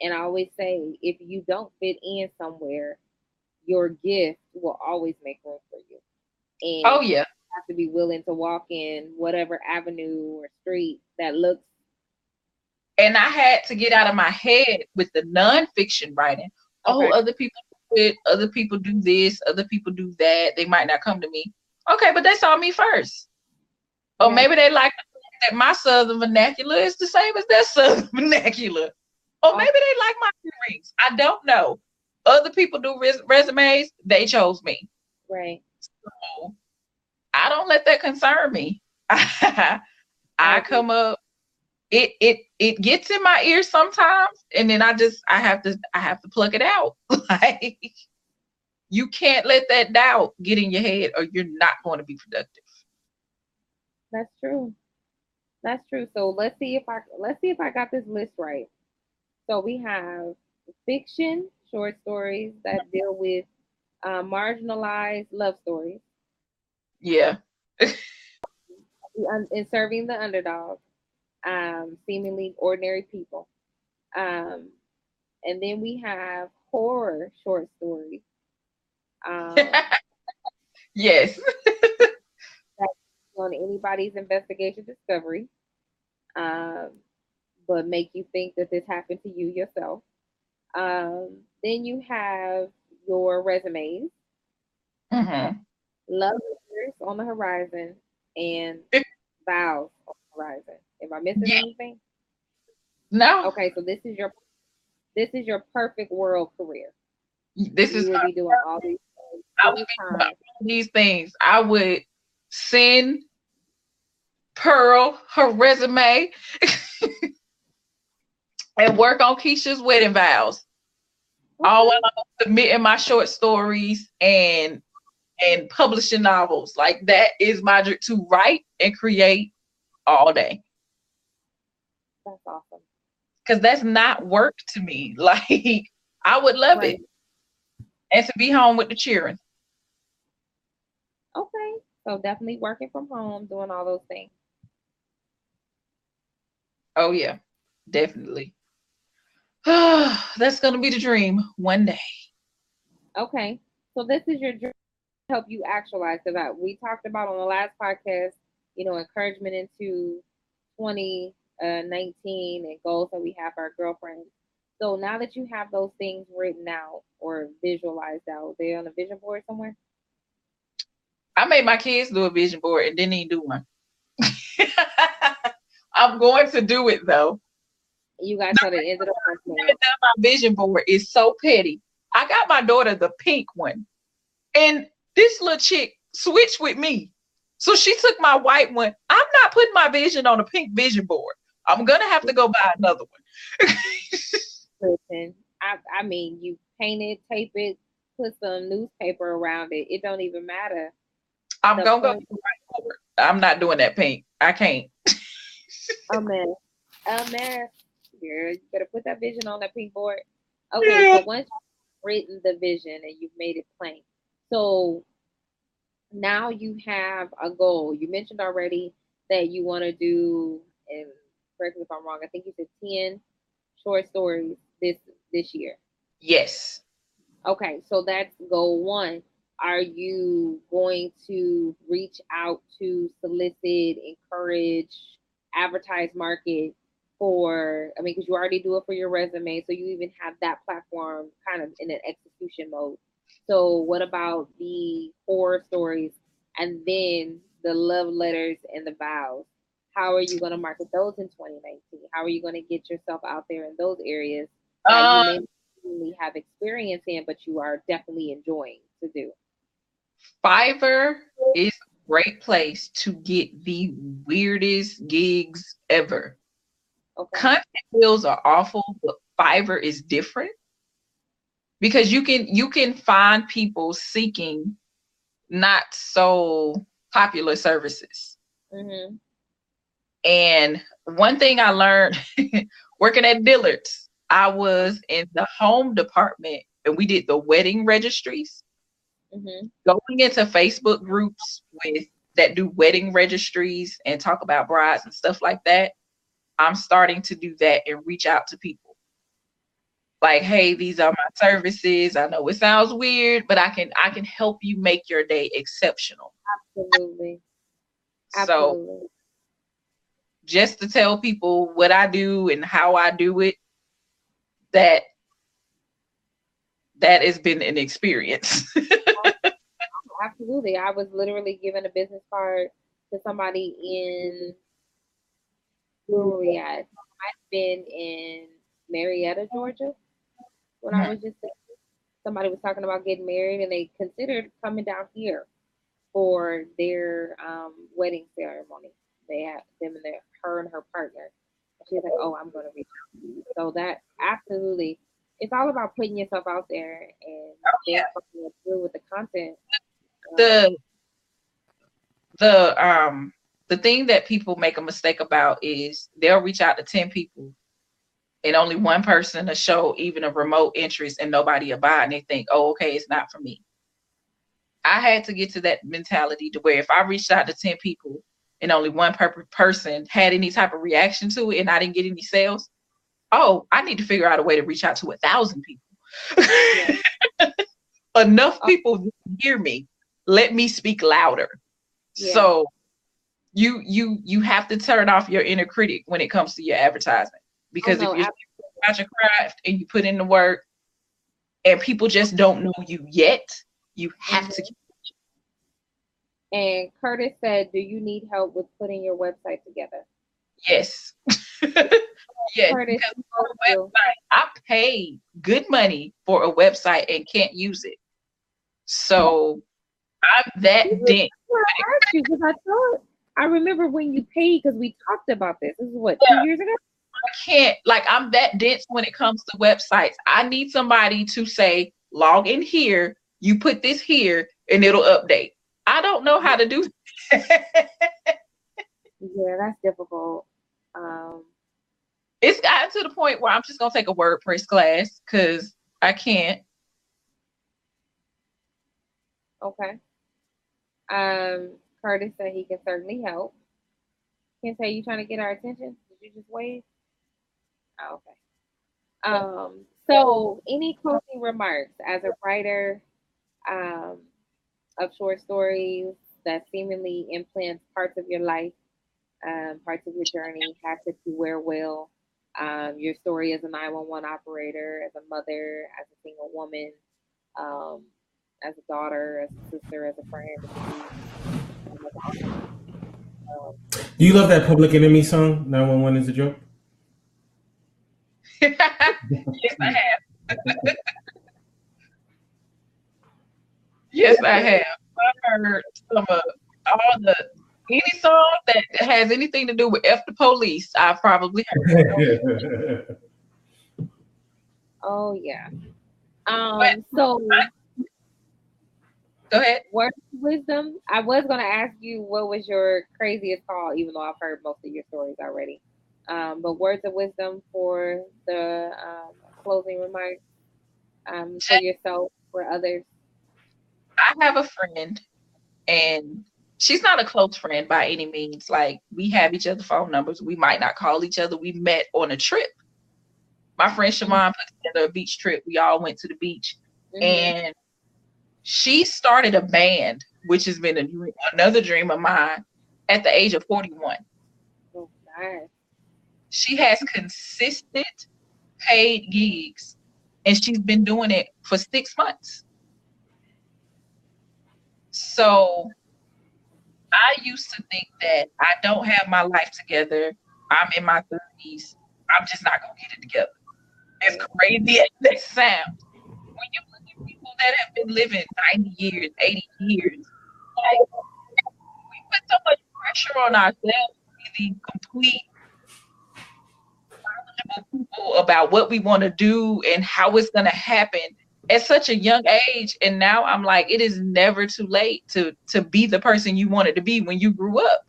And I always say if you don't fit in somewhere, your gift will always make room for you. Oh And yeah. you have to be willing to walk in whatever avenue or street that looks And I had to get out of my head with the nonfiction writing. Oh, okay. other people do it, other people do this, other people do that. They might not come to me. Okay, but they saw me first. Or Yes, maybe they like that my Southern vernacular is the same as their Southern vernacular. Or maybe they like my earrings. I don't know. Other people do resumes. They chose me. right. So I don't let that concern me. I I agree. come up. It gets in my ears sometimes, and then I have to pluck it out. Like you can't let that doubt get in your head, or you're not going to be productive. That's true. That's true. So let's see if I got this list right. So we have fiction, short stories that deal with marginalized love stories, Yeah. and serving the underdog, seemingly ordinary people. Um, and then we have horror short stories um, Yes. that on anybody's investigation discovery, um, but make you think that this happened to you yourself. Then you have your resumes, Hmm. love letters on the horizon, and vows on the horizon. Am I missing Yeah. anything? No. Okay, so this is your perfect world career. This is You would my. be doing all these things I would full be doing time. all these things. I would send Pearl her resume and work on Keisha's wedding vows. All Okay, while I'm submitting my short stories and publishing novels. Like that is my dream, to write and create all day. that's awesome. Because that's not work to me. Like I would love Right. it. And to be home with the children. Okay. So definitely working from home, doing all those things. Oh yeah, definitely. That's gonna be the dream one day. Okay. So this is your dream to help you actualize because we talked about on the last podcast, encouragement into 2019 and goals that we have for our girlfriends. So now that you have those things written out or visualized out, they're on a vision board somewhere. I made my kids do a vision board and didn't even do one. I'm going to do it though. You got till the end of the month now. My vision board is so petty. I got my daughter the pink one, and this little chick switched with me. So she took my white one. I'm not putting my vision on a pink vision board. I'm gonna have to go buy another one. Listen, I mean, you paint it, tape it, put some newspaper around it. It don't even matter. I'm The gonna go point, with the white board. I'm not doing that pink. I can't. a mess, a mess. Girl, you better put that vision on that pink board. Okay, Yeah. so once you've written the vision and you've made it plain, so now you have a goal. You mentioned already that you want to do, and correct me if I'm wrong. I think you said 10 short stories this year. Yes. Okay, so that's goal one. Are you going to reach out to solicit, encourage, advertise, market for? I mean, because you already do it for your resume, so you even have that platform kind of in an execution mode. So, what about the horror stories and then the love letters and the vows? How are you going to market those in 2019? How are you going to get yourself out there in those areas that you Uh, may really have experience in, but you are definitely enjoying to do. Fiverr is a great place to get the weirdest gigs ever. Okay. Content bills are awful, but Fiverr is different because you can find people seeking not so popular services. Mm-hmm. And one thing I learned working at Dillard's, I was in the home department and we did the wedding registries. Mm-hmm. Going into Facebook groups with that do wedding registries and talk about brides and stuff like that, I'm starting to do that and reach out to people. Like, hey, these are my services. I know it sounds weird, but I can help you make your day exceptional. Absolutely. So just to tell people what I do and how I do it, that has been an experience. Absolutely. I was literally given a business card to somebody in, where were we at? I've been in Marietta, Georgia, when I was just there. Somebody was talking about getting married and they considered coming down here for their wedding ceremony. They had them and her and her partner. She was like, "Oh, I'm going to reach out to you." So that absolutely, it's all about putting yourself out there and then following through with the content. The thing that people make a mistake about is they'll reach out to 10 people and only one person will show even a remote interest and nobody will buy, and they think, oh, okay, it's not for me. I had to get to that mentality to where if I reached out to 10 people and only one person had any type of reaction to it and I didn't get any sales, oh, I need to figure out a way to reach out to 1,000 people. Enough people hear me. Let me speak louder. Yeah. So you have to turn off your inner critic when it comes to your advertisement, because if you're about your craft and you put in the work and people just don't know you yet, you have to keep. And Curtis said, do you need help with putting your website together? Yes. Yes. Curtis, website, I paid good money for a website and can't use it. So I'm that dense. I remember when you paid, because we talked about this. This is what, 2 years ago? I can't, I'm that dense when it comes to websites. I need somebody to say, log in here, you put this here, and it'll update. I don't know how to do that. Yeah, that's difficult. It's gotten to the point where I'm just going to take a WordPress class because I can't. Okay. Curtis said he can certainly help. Kente, you trying to get our attention? Did you just wave? Oh, okay. So any closing remarks as a writer of short stories that seemingly implants parts of your life, parts of your journey, Hatchet to Wear Well, your story as a 911 operator, as a mother, as a single woman, as a daughter, as a sister, as a friend. Do you love that Public Enemy song, 911 is a joke? Yes, I have. Yes, I have. I heard some of any song that has anything to do with F the police, I probably heard. Oh yeah. So go ahead. Words of wisdom. I was gonna ask you what was your craziest call, even though I've heard most of your stories already. But words of wisdom for the closing remarks for yourself, for others. I have a friend, and she's not a close friend by any means. Like, we have each other's phone numbers. We might not call each other. We met on a trip. My friend Siobhan put together a beach trip. We all went to the beach. And she started a band, which has been another dream of mine, at the age of 41. Oh, nice. She has consistent paid gigs, and she's been doing it for 6 months. So I used to think that I don't have my life together. I'm in my 30s. I'm just not going to get it together. As crazy as that sounds. When you look at people that have been living 90 years, 80 years, like, we put so much pressure on ourselves to be the complete people about what we want to do and how it's going to happen at such a young age. And now I'm like, it is never too late to be the person you wanted to be when you grew up.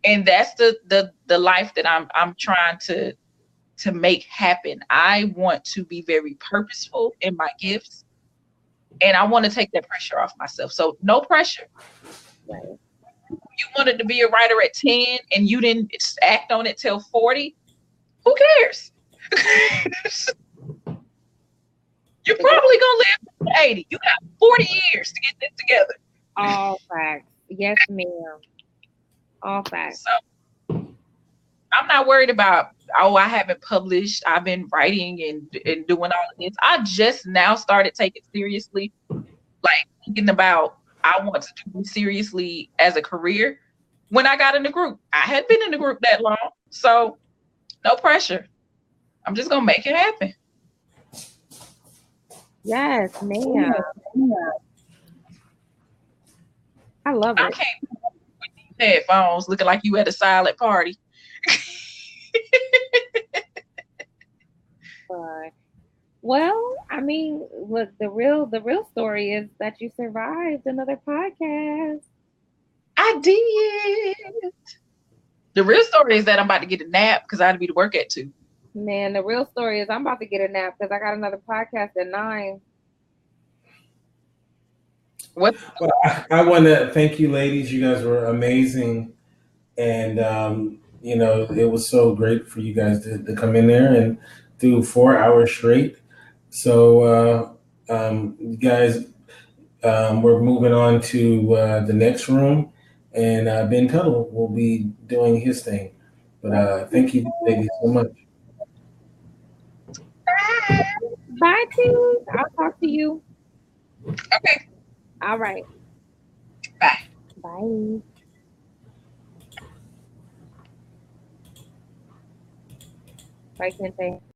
And that's the life that I'm trying to make happen. I want to be very purposeful in my gifts, and I want to take that pressure off myself. So no pressure. Right. You wanted to be a writer at 10 and you didn't act on it till 40. Who cares? You're probably gonna live to 80. You got 40 years to get this together. All facts. Yes, ma'am. All facts. So I'm not worried about, I haven't published. I've been writing and doing all of this. I just now started taking it seriously, like thinking about I want to do it seriously as a career when I got in the group. I hadn't been in the group that long, so no pressure. I'm just gonna make it happen. Yes, ma'am. I love it. I can't with these headphones looking like you at a silent party. But, well, I mean, look, the real story is that you survived another podcast. I did. The real story is that I'm about to get a nap because I had to be to work at 2. Man, the real story is I'm about to get a nap because I got another podcast at 9. What? Well, I want to thank you, ladies. You guys were amazing, and it was so great for you guys to come in there and do 4 hours straight. So, you guys, we're moving on to the next room, and Ben Tuttle will be doing his thing. But thank you, ladies, so much. Bye, T. I'll talk to you. Okay. All right. Bye. Bye. Bye, Kente.